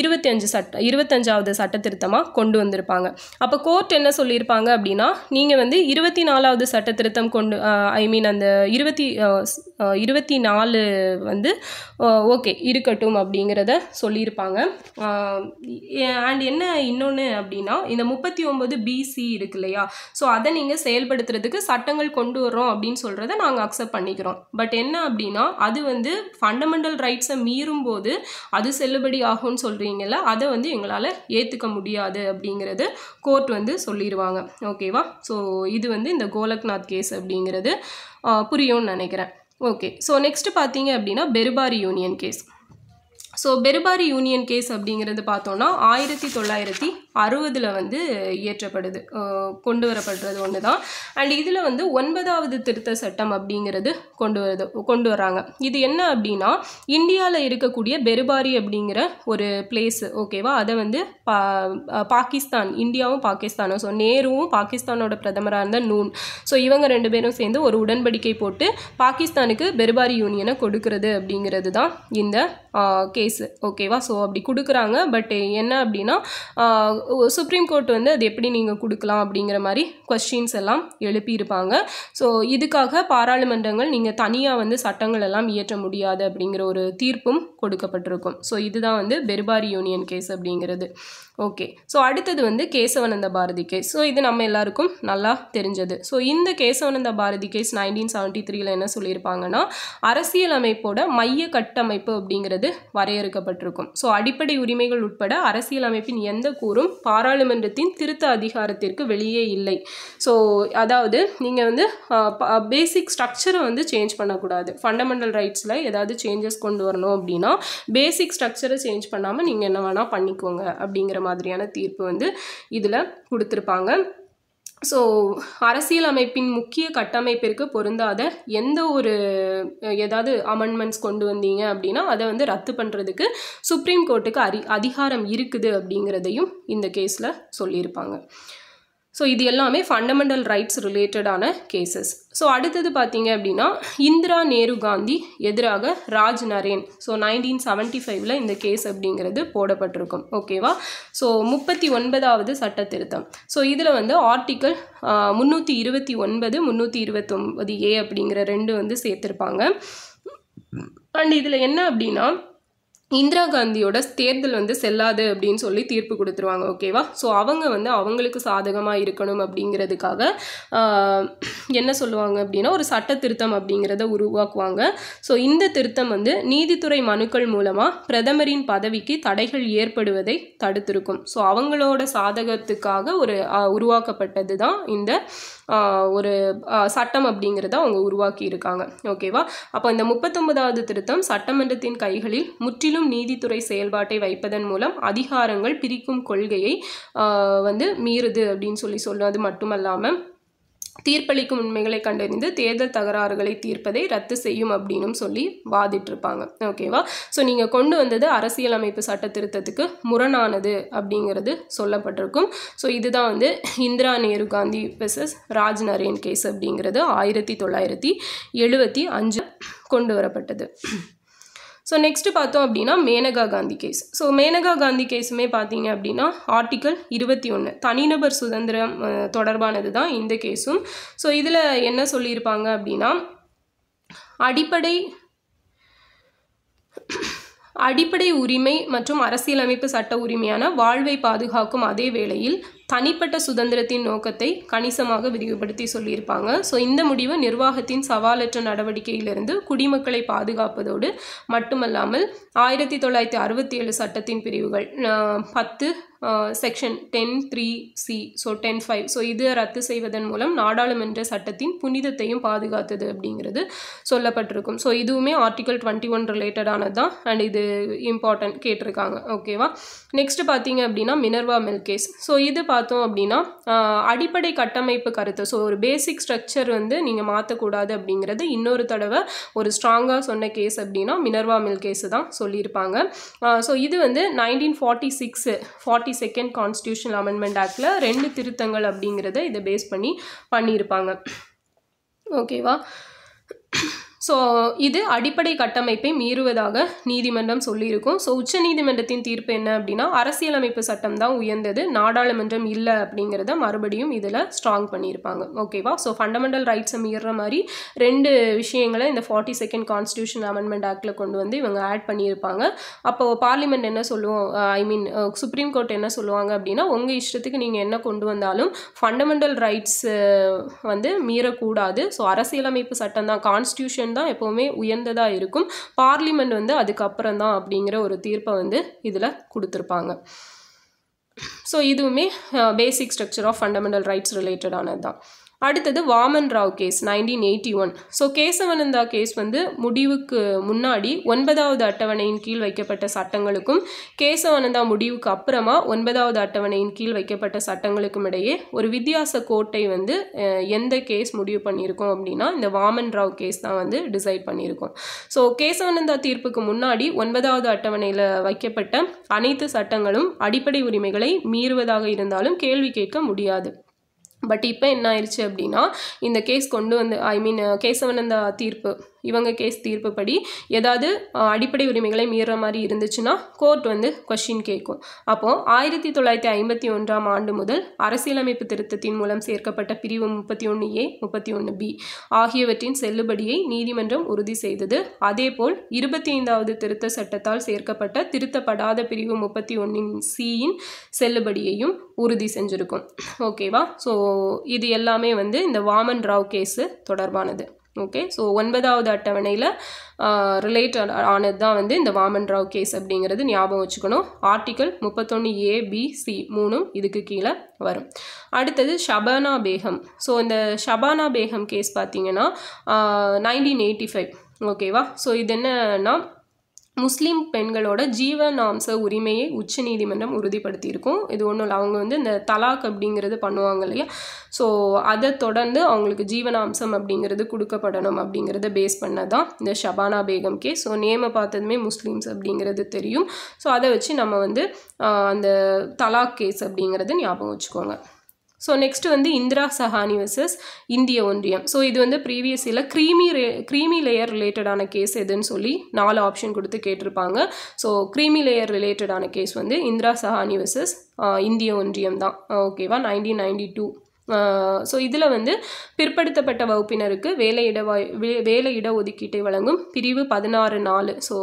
25வது சட்ட திருத்தமாக கொண்டு வந்திருப்பாங்க. அப்போ கோர்ட் என்ன சொல்லியிருப்பாங்க அப்படின்னா, நீங்கள் வந்து 24வது சட்ட திருத்தம் கொண்டு அந்த 24 வந்து ஓகே இருக்கட்டும் அப்படிங்கிறத சொல்லியிருப்பாங்க. அண்ட் என்ன இன்னொன்று அப்படின்னா, இந்த 39BC இருக்கு இல்லையா, ஸோ அதை நீங்கள் செயல்படுத்துறதுக்கு சட்டங்கள் கொண்டு வரோம் அப்படின்னு சொல்கிறத நாங்கள் அக்செப்ட் பண்ணிக்கிறோம். பட் என்ன அப்படின்னா, அது வந்து ஃபண்டமெண்டல் ரைட்ஸை மீறும் போது அது செல்லுபடி ஆகும்னு சொல்கிறீங்கல்ல, அதை வந்து எங்களால் ஏற்றுக்க முடியாது அப்படிங்கிறது கோர்ட் வந்து சொல்லிடுவாங்க. ஓகேவா? ஸோ இது வந்து இந்த கோலக்நாத் கேஸ் அப்படிங்கிறது புரியும்னு நினைக்கிறேன். ஓகே. ஸோ நெக்ஸ்ட் பார்த்தீங்க அப்படின்னா Berubari union case. So Berubari union case அப்படிங்கிறது பார்த்தோன்னா 1960 வந்து இயற்றப்படுது, கொண்டு வரப்படுறது ஒன்று தான். அண்ட் இதில் வந்து 9வது திருத்த சட்டம் அப்படிங்கிறது கொண்டு வராங்க. இது என்ன அப்படின்னா, இந்தியாவில் இருக்கக்கூடிய பெருபாரி அப்படிங்கிற ஒரு பிளேஸு, ஓகேவா, அதை வந்து பாகிஸ்தான், இந்தியாவும் பாகிஸ்தானும், ஸோ நேருவும் பாகிஸ்தானோட பிரதமராக இருந்த நூன், ஸோ இவங்க 2 பேரும் சேர்ந்து ஒரு உடன்படிக்கை போட்டு பாகிஸ்தானுக்கு பெருபாரி யூனியனை கொடுக்கறது அப்படிங்கிறது தான் இந்த கேஸ் கேஸ் ஓகேவா. ஸோ அப்படி கொடுக்குறாங்க. பட் என்ன அப்படின்னா சுப்ரீம் கோர்ட் வந்து அது எப்படி நீங்கள் கொடுக்கலாம் அப்படிங்கிற மாதிரி கொஸ்டின்ஸ் எல்லாம் எழுப்பியிருப்பாங்க. ஸோ இதுக்காக பாராளுமன்றங்கள் நீங்கள் தனியாக வந்து சட்டங்கள் எல்லாம் இயற்ற முடியாது அப்படிங்கிற ஒரு தீர்ப்பும் கொடுக்கப்பட்டிருக்கும். ஸோ இதுதான் வந்து பெர்பாரி யூனியன் கேஸ் அப்படிங்கிறது. ஓகே. ஸோ அடுத்தது வந்து கேசவனந்த பாரதி கேஸ். ஸோ இது நம்ம எல்லாருக்கும் நல்லா தெரிஞ்சது. ஸோ இந்த கேசவனந்த பாரதி கேஸ் 1973 என்ன சொல்லியிருப்பாங்கன்னா, அரசியல் அமைப்போட மைய கட்டமைப்பு அப்படிங்கிறது வரையறுக்கப்பட்டிருக்கும். ஸோ அடிப்படை உரிமைகள் உட்பட அரசியல் அமைப்பின் எந்த கூறும் பாராளுமன்றத்தின் திருத்த அதிகாரத்திற்கு வெளியே இல்லை. ஸோ அதாவது நீங்கள் வந்து பேசிக் ஸ்ட்ரக்சரை வந்து சேஞ்ச் பண்ணக்கூடாது. ஃபண்டமெண்டல் ரைட்ஸில் ஏதாவது சேஞ்சஸ் கொண்டு வரணும் அப்படின்னா பேசிக் ஸ்ட்ரக்சரை சேஞ்ச் பண்ணாமல் நீங்கள் என்ன வேணால் பண்ணிக்கோங்க அப்படிங்கிற மாதிரியான தீர்ப்பு வந்து இதில் கொடுத்துருப்பாங்க. ஸோ அரசியல் அமைப்பின் முக்கிய கட்டமைப்பிற்கு பொருந்தாத எந்த ஒரு ஏதாவது அமெண்ட்மெண்ட்ஸ் கொண்டு வந்தீங்க அப்படின்னா அதை வந்து ரத்து பண்ணுறதுக்கு சுப்ரீம் கோர்ட்டுக்கு அதிகாரம் இருக்குது அப்படிங்கிறதையும் இந்த கேஸில் சொல்லியிருப்பாங்க. ஸோ இது எல்லாமே ஃபண்டமெண்டல் ரைட்ஸ் ரிலேட்டடான கேசஸ். ஸோ அடுத்தது பார்த்தீங்க அப்படின்னா இந்திரா நேரு காந்தி எதிராக ராஜ் நரேன். ஸோ 1975 இந்த கேஸ் அப்படிங்கிறது போடப்பட்டிருக்கும். ஓகேவா. ஸோ 39வது சட்ட திருத்தம். ஸோ இதில் வந்து ஆர்டிக்கல் 329 329A அப்படிங்கிற 2 வந்து சேர்த்துருப்பாங்க. அண்ட் இதில் என்ன அப்படின்னா இந்திரா காந்தியோட தேர்தல் வந்து செல்லாது அப்படின்னு சொல்லி தீர்ப்பு கொடுத்துருவாங்க. ஓகேவா. ஸோ அவங்க வந்து அவங்களுக்கு சாதகமாக இருக்கணும் அப்படிங்கிறதுக்காக என்ன சொல்லுவாங்க அப்படின்னா ஒரு சட்ட திருத்தம் அப்படிங்கிறத உருவாக்குவாங்க. ஸோ இந்த திருத்தம் வந்து நீதித்துறை மனுக்கள் மூலமாக பிரதமரின் பதவிக்கு தடைகள் ஏற்படுவதை தடுத்திருக்கும். ஸோ அவங்களோட சாதகத்துக்காக ஒரு உருவாக்கப்பட்டது தான் இந்த ஒரு சட்டம் அப்படிங்கிறத அவங்க உருவாக்கி இருக்காங்க. ஓகேவா. அப்போ இந்த 39வது திருத்தம் சட்டமன்றத்தின் கைகளில் முற்றிலும் நீதித்துறை செயல்பாட்டை வைப்பதன் மூலம் அதிகாரங்கள் பிரிக்கும் கொள்கையை வந்து மீறுது அப்படின்னு சொல்லும். அது மட்டுமல்லாமல் தீர்ப்பளிக்கும் உண்மைகளை கண்டறிந்து தேர்தல் தகராறுகளை தீர்ப்பதை ரத்து செய்யும் அப்படின்னு சொல்லி வாதிட்டிருப்பாங்க. ஓகேவா. ஸோ நீங்கள் கொண்டு வந்தது அரசியலமைப்பு சட்ட திருத்தத்துக்கு முரணானது அப்படிங்கிறது சொல்லப்பட்டிருக்கும். ஸோ இதுதான் வந்து இந்திரா நேரு காந்தி வெர்சஸ் ராஜ் நரேன் கேஸ் அப்படிங்கிறது 1975 கொண்டு வரப்பட்டது. ஸோ நெக்ஸ்ட்டு பார்த்தோம் அப்படின்னா மேனகா காந்தி கேஸ். ஸோ மேனகா காந்தி கேஸுமே பார்த்தீங்க அப்படின்னா ஆர்டிக்கல் 21 தனிநபர் சுதந்திரம் தொடர்பானது தான் இந்த கேஸும். ஸோ இதில் என்ன சொல்லியிருப்பாங்க அப்படின்னா அடிப்படை உரிமை மற்றும் அரசியலமைப்பு சட்ட உரிமையான வாழ்வை பாதுகாக்கும் அதே வேளையில் தனிப்பட்ட சுதந்திரத்தின் நோக்கத்தை கணிசமாக விரிவுபடுத்தி சொல்லியிருப்பாங்க. ஸோ இந்த முடிவு நிர்வாகத்தின் சவாலற்ற நடவடிக்கையிலிருந்து குடிமக்களை பாதுகாப்பதோடு மட்டுமல்லாமல் 1967 சட்டத்தின் பிரிவுகள் 10 செக்ஷன் 10(3)(c) ஸோ 10(5) ஸோ இதை ரத்து செய்வதன் மூலம் நாடாளுமன்ற சட்டத்தின் புனிதத்தையும் பாதுகாத்தது அப்படிங்கிறது சொல்லப்பட்டிருக்கும். ஸோ இதுவுமே ஆர்டிக்கல் 21 ரிலேட்டடானது தான். அண்ட் இது இம்பார்ட்டன்ட் கேட்டிருக்காங்க. ஓகேவா. நெக்ஸ்ட் பார்த்தீங்க அப்படின்னா மினர்வா மில் கேஸ். ஸோ இது பார்த்தோம் அப்படின்னா அடிப்படை கட்டமைப்பு கருத்து. ஸோ ஒரு பேசிக் ஸ்ட்ரக்சர் வந்து நீங்கள் மாற்றக்கூடாது அப்படிங்கிறது இன்னொரு தடவை ஒரு ஸ்ட்ராங்காக சொன்ன கேஸ் அப்படின்னா மினர்வா மில் கேஸ் தான் சொல்லியிருப்பாங்க. ஸோ இது வந்து 1946 42nd கான்ஸ்டியூஷனல் அமெண்ட்மெண்ட் ஆக்டில் 2 திருத்தங்கள் அப்படிங்கிறத இதை பேஸ் பண்ணியிருப்பாங்க. ஓகேவா. ஸோ இது அடிப்படை கட்டமைப்பை மீறுவதாக நீதிமன்றம் சொல்லியிருக்கும். ஸோ உச்ச நீதிமன்றத்தின் தீர்ப்பு என்ன அப்படின்னா அரசியலமைப்பு சட்டம் தான் உயர்ந்தது, நாடாளுமன்றம் இல்லை அப்படிங்கிறத மறுபடியும் இதில் ஸ்ட்ராங் பண்ணியிருப்பாங்க. ஓகேவா. ஸோ ஃபண்டமெண்டல் ரைட்ஸை மீறுற மாதிரி 2 விஷயங்களை இந்த 42nd கான்ஸ்டியூஷன் அமெண்ட்மெண்ட் ஆக்டில் கொண்டு வந்து இவங்க ஆட் பண்ணியிருப்பாங்க. அப்போது பார்லிமெண்ட் என்ன சொல்லுவோம், சுப்ரீம் கோர்ட் என்ன சொல்லுவாங்க அப்படின்னா உங்கள் இஷ்டத்துக்கு நீங்கள் என்ன கொண்டு வந்தாலும் ஃபண்டமெண்டல் ரைட்ஸ் வந்து மீறக்கூடாது. ஸோ அரசியலமைப்பு சட்டம் தான், கான்ஸ்டியூஷன் தான் எப்போவுமே உயர்ந்ததாக இருக்கும், பார்லிமெண்ட் வந்து அதுக்கப்புறம் தான் அப்படிங்கிற ஒரு தீர்ப்பை வந்து இதில் கொடுத்துருப்பாங்க. ஸோ இதுவுமே basic structure of fundamental rights ரிலேட்டடானது தான். அடுத்தது Waman Rao case 1981. So Kesavananda case வந்து முடிவுக்கு முன்னாடி 9வது அட்டவணையின் கீழ் வைக்கப்பட்ட சட்டங்களுக்கும் கேசவனந்தா முடிவுக்கு அப்புறமா 9வது அட்டவணையின் கீழ் வைக்கப்பட்ட சட்டங்களுக்கும் இடையே ஒரு வித்தியாச கோட்டை வந்து எந்த கேஸ் முடிவு பண்ணியிருக்கோம் அப்படின்னா இந்த வாமன் ராவ் கேஸ் தான் வந்து டிசைட் பண்ணியிருக்கோம். ஸோ கேசவனந்தா தீர்ப்புக்கு முன்னாடி 9வது அட்டவணையில் வைக்கப்பட்ட அனைத்து சட்டங்களும் அடிப்படை உரிமைகளை மீறுவதாக இருந்தாலும் கேள்வி கேட்க முடியாது. பட் இப்போ என்ன ஆயிடுச்சு அப்படின்னா இந்த கேஸ் கொண்டு வந்து கேசவனந்தா தீர்ப்பு இவங்க கேஸ் தீர்ப்புப்படி ஏதாவது அடிப்படை உரிமைகளை மீற மாதிரி இருந்துச்சுன்னா கோர்ட் வந்து கொஸ்டின் கேட்கும். அப்போது 1951ஆம் ஆண்டு முதல் அரசியலமைப்பு திருத்தத்தின் மூலம் சேர்க்கப்பட்ட பிரிவு 31A 31B ஆகியவற்றின் செல்லுபடியை நீதிமன்றம் உறுதி செய்தது. அதேபோல் 25வது திருத்த சட்டத்தால் சேர்க்கப்பட்ட திருத்தப்படாத பிரிவு 31C செல்லுபடியையும் உறுதி செஞ்சுருக்கும். ஓகேவா? ஸோ இது எல்லாமே வந்து இந்த வாமன் ராவ் கேஸு தொடர்பானது. ஓகே, ஸோ 9வது அட்டவணையில் ரிலேட்டட் ஆனது தான் வந்து இந்த வாமன் ராவ் கேஸ் அப்படிங்கிறது ஞாபகம் வச்சுக்கணும். ஆர்டிக்கல் 31A-B-C 3 இதுக்கு கீழே வரும். அடுத்தது ஷபானா பேகம். ஸோ இந்த ஷபானா பேகம் கேஸ் பார்த்தீங்கன்னா 1985. ஓகேவா? ஸோ இது என்னன்னா முஸ்லீம் பெண்களோட ஜீவனாம்ச உரிமையை உச்ச நீதிமன்றம் உறுதிப்படுத்தியிருக்கும். இது ஒன்றும் இல்லை, அவங்க வந்து இந்த தலாக் அப்படிங்கிறது பண்ணுவாங்க இல்லையா, ஸோ அதை தொடர்ந்து அவங்களுக்கு ஜீவனாம்சம் அப்படிங்கிறது கொடுக்கப்படணும் அப்படிங்கிறத பேஸ் பண்ணதான் இந்த ஷபானா பேகம் கேஸ். ஸோ நேமை பார்த்ததுமே முஸ்லீம்ஸ் அப்படிங்கிறது தெரியும். ஸோ அதை வச்சு நம்ம வந்து அந்த தலாக் கேஸ் அப்படிங்கிறது ஞாபகம் வச்சுக்கோங்க. ஸோ நெக்ஸ்ட் வந்து இந்திரா சஹானி வர்சஸ் இந்திய ஒன்றியம். ஸோ இது வந்து ப்ரீவியஸில் க்ரீமி லேயர் ரிலேட்டடான கேஸ் எதுன்னு சொல்லி 4 ஆப்ஷன் கொடுத்து கேட்டிருப்பாங்க. ஸோ க்ரீமி லேயர் ரிலேட்டடான கேஸ் வந்து இந்திரா சஹானி வர்சஸ் இந்திய ஒன்றியம் தான். ஓகேவா? 1992. ஸோ இதில் வந்து பிற்படுத்தப்பட்ட வகுப்பினருக்கு வேலை இட ஒதுக்கீட்டை வழங்கும் பிரிவு 16(4). ஸோ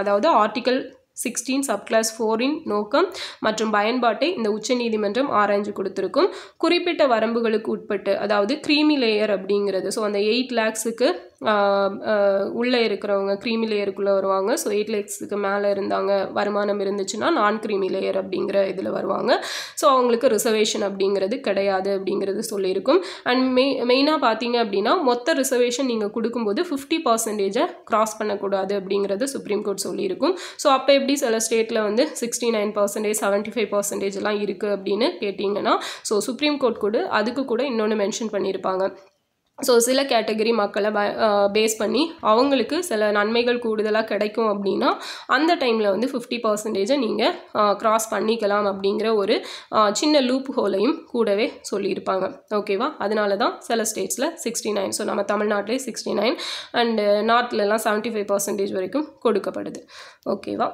அதாவது ஆர்டிக்கல் 16 சப்கிளாஸ் 4 நோக்கம் மற்றும் பயன்பாட்டை இந்த உச்ச நீதிமன்றம் ஆராய்ஞ்சு கொடுத்துருக்கும். குறிப்பிட்ட வரம்புகளுக்கு உட்பட்டு, அதாவது க்ரீமி லேயர் அப்படிங்கிறது, ஸோ அந்த 8 lakhsக்கு உள்ளே இருக்கிறவங்க க்ரீமி லேயருக்குள்ளே வருவாங்க. ஸோ 8 lakhsக்கு மேலே இருந்தாங்க, வருமானம் இருந்துச்சுன்னா நான் க்ரீமி லேயர் அப்படிங்கிற இதில் வருவாங்க. ஸோ அவங்களுக்கு ரிசர்வேஷன் அப்படிங்கிறது கிடையாது அப்படிங்கிறது சொல்லியிருக்கும். அண்ட் மெயினாக பார்த்தீங்க அப்படின்னா மொத்த ரிசர்வேஷன் நீங்கள் கொடுக்கும்போது 50% கிராஸ் பண்ணக்கூடாது அப்படிங்கிறது சுப்ரீம் கோர்ட் சொல்லியிருக்கும். ஸோ அப்போ எப்படி சில ஸ்டேட்டில் வந்து 69%, 75% இருக்குது அப்படின்னு கேட்டிங்கன்னா, ஸோ சுப்ரீம் கோர்ட் கூட அதுக்கு கூட இன்னொன்று மென்ஷன் பண்ணியிருப்பாங்க. ஸோ சில கேட்டகரி மக்களை பேஸ் பண்ணி அவங்களுக்கு சில நன்மைகள் கூடுதலாக கிடைக்கும் அப்படின்னா அந்த டைமில் வந்து 50% நீங்கள் க்ராஸ் பண்ணிக்கலாம் அப்படிங்கிற ஒரு சின்ன லூப் ஹோலையும் கூடவே சொல்லியிருப்பாங்க. ஓகேவா? அதனால தான் சில ஸ்டேட்ஸில் 69, ஸோ நம்ம தமிழ்நாட்டிலே 69 அண்டு நார்த்லலாம் 75% வரைக்கும் கொடுக்கப்படுது. ஓகேவா?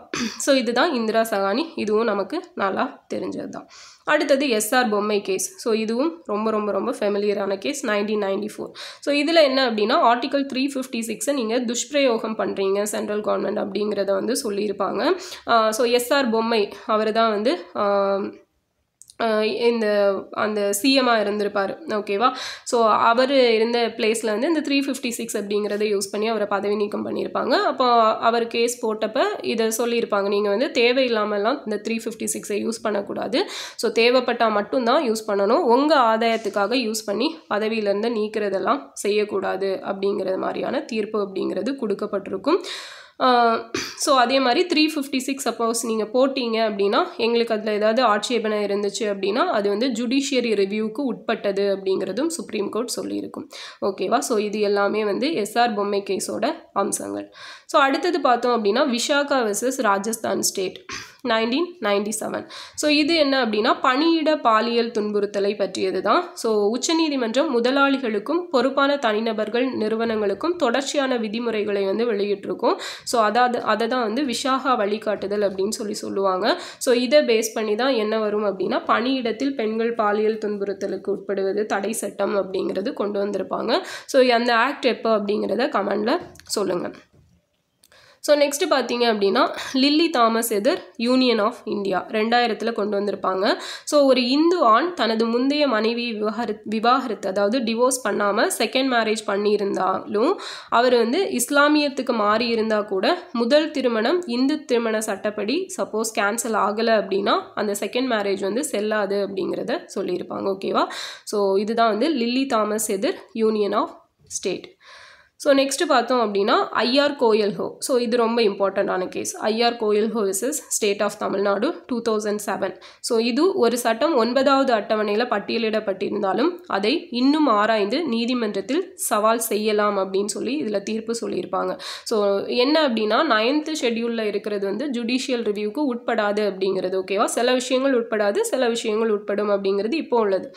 ஸோ இதுதான் இந்திரா சஹானி, இதுவும் நமக்கு நல்லா தெரிஞ்சது தான். அடுத்தது எஸ்ஆர் பொம்மை கேஸ். ஸோ இதுவும் ரொம்ப ரொம்ப ரொம்ப ஃபெமிலியரான கேஸ், 1994. ஸோ இதில் என்ன அப்படின்னா ஆர்டிக்கல் 356 நீங்கள் துஷ்பிரயோகம் பண்ணுறீங்க சென்ட்ரல் கவர்மெண்ட் அப்படிங்கிறத வந்து சொல்லியிருப்பாங்க. ஸோ எஸ்ஆர் பொம்மை அவர் தான் வந்து அந்த சிஎம்மாக இருந்திருப்பார். ஓகேவா? ஸோ அவர் இருந்த பிளேஸில் வந்து இந்த 356 அப்படிங்கிறத யூஸ் பண்ணி அவரை பதவி நீக்கம் பண்ணியிருப்பாங்க. அப்போ அவர் கேஸ் போட்டப்போ இதை சொல்லியிருப்பாங்க, நீங்கள் வந்து தேவையில்லாமலாம் இந்த 356 யூஸ் பண்ணக்கூடாது, ஸோ தேவைப்பட்டால் மட்டும்தான் யூஸ் பண்ணணும், உங்கள் ஆதாயத்துக்காக யூஸ் பண்ணி பதவியிலேருந்து நீக்கிறதெல்லாம் செய்யக்கூடாது அப்படிங்கிற மாதிரியான தீர்ப்பு அப்படிங்கிறது கொடுக்கப்பட்டிருக்கும். ஸோ அதே மாதிரி 356 சப்போஸ் நீங்கள் போட்டிங்க அப்படின்னா எங்களுக்கு அதில் ஏதாவது ஆட்சேபனை இருந்துச்சு அப்படின்னா அது வந்து ஜுடிஷியரி ரிவ்யூவுக்கு உட்பட்டது அப்படிங்கிறதும் சுப்ரீம் கோர்ட் சொல்லியிருக்கும். ஓகேவா? ஸோ இது எல்லாமே வந்து எஸ்ஆர் பொம்மை கேஸோட அம்சங்கள். ஸோ அடுத்தது பார்த்தோம் அப்படின்னா Vishaka versus Rajasthan state 1997. So இது என்ன அப்படின்னா பணியிட பாலியல் துன்புறுத்தலை பற்றியது தான். ஸோ உச்சநீதிமன்றம் முதலாளிகளுக்கும் பொறுப்பான தனிநபர்கள் நிறுவனங்களுக்கும் தொடர்ச்சியான விதிமுறைகளை வந்து வெளியிட்டிருக்கும். ஸோ அதை தான் வந்து விஷாகா வழிகாட்டுதல் அப்படின்னு சொல்லுவாங்க. ஸோ இதை பேஸ் பண்ணி தான் என்ன வரும் அப்படின்னா பணியிடத்தில் பெண்கள் பாலியல் துன்புறுத்தலுக்கு உட்படுவது தடை சட்டம் அப்படிங்கிறது கொண்டு வந்திருப்பாங்க. ஸோ அந்த ஆக்ட் எப்போ அப்படிங்கிறத கமெண்டில் சொல்லுங்கள். ஸோ நெக்ஸ்ட்டு பார்த்தீங்க அப்படின்னா லில்லி தாமஸ் எதிர் யூனியன் ஆஃப் இந்தியா 2000 கொண்டு வந்திருப்பாங்க. ஸோ ஒரு இந்து ஆண் தனது முந்தைய மனைவி விவாகரத்து அதாவது டிவோர்ஸ் பண்ணாமல் செகண்ட் மேரேஜ் பண்ணியிருந்தாலும் அவர் வந்து இஸ்லாமியத்துக்கு மாறி இருந்தால் கூட முதல் திருமணம் இந்து திருமண சட்டப்படி சப்போஸ் கேன்சல் ஆகலை அப்படின்னா அந்த செகண்ட் மேரேஜ் வந்து செல்லாது அப்படிங்கிறத சொல்லியிருப்பாங்க. ஓகேவா? ஸோ இதுதான் வந்து லில்லி தாமஸ் எதிர் union of state. So next பார்த்தோம் அப்படின்னா ஐஆர் கோயல்ஹோ. ஸோ இது ரொம்ப இம்பார்ட்டண்ட்டான case. IR Coelho versus state of Tamil Nadu 2007. So இது ஒரு சட்டம் 9வது அட்டவணையில் பட்டியலிடப்பட்டிருந்தாலும் அதை இன்னும் ஆராய்ந்து நீதிமன்றத்தில் சவால் செய்யலாம் அப்படின்னு சொல்லி இதில் தீர்ப்பு சொல்லியிருப்பாங்க. ஸோ என்ன அப்படின்னா 9th ஷெட்யூலில் இருக்கிறது வந்து ஜுடிஷியல் ரிவ்யூக்கு உட்படாது அப்படிங்கிறது. ஓகேவா? சில விஷயங்கள் உட்படாது, சில விஷயங்கள் உட்படும் அப்படிங்கிறது இப்போ உள்ளது.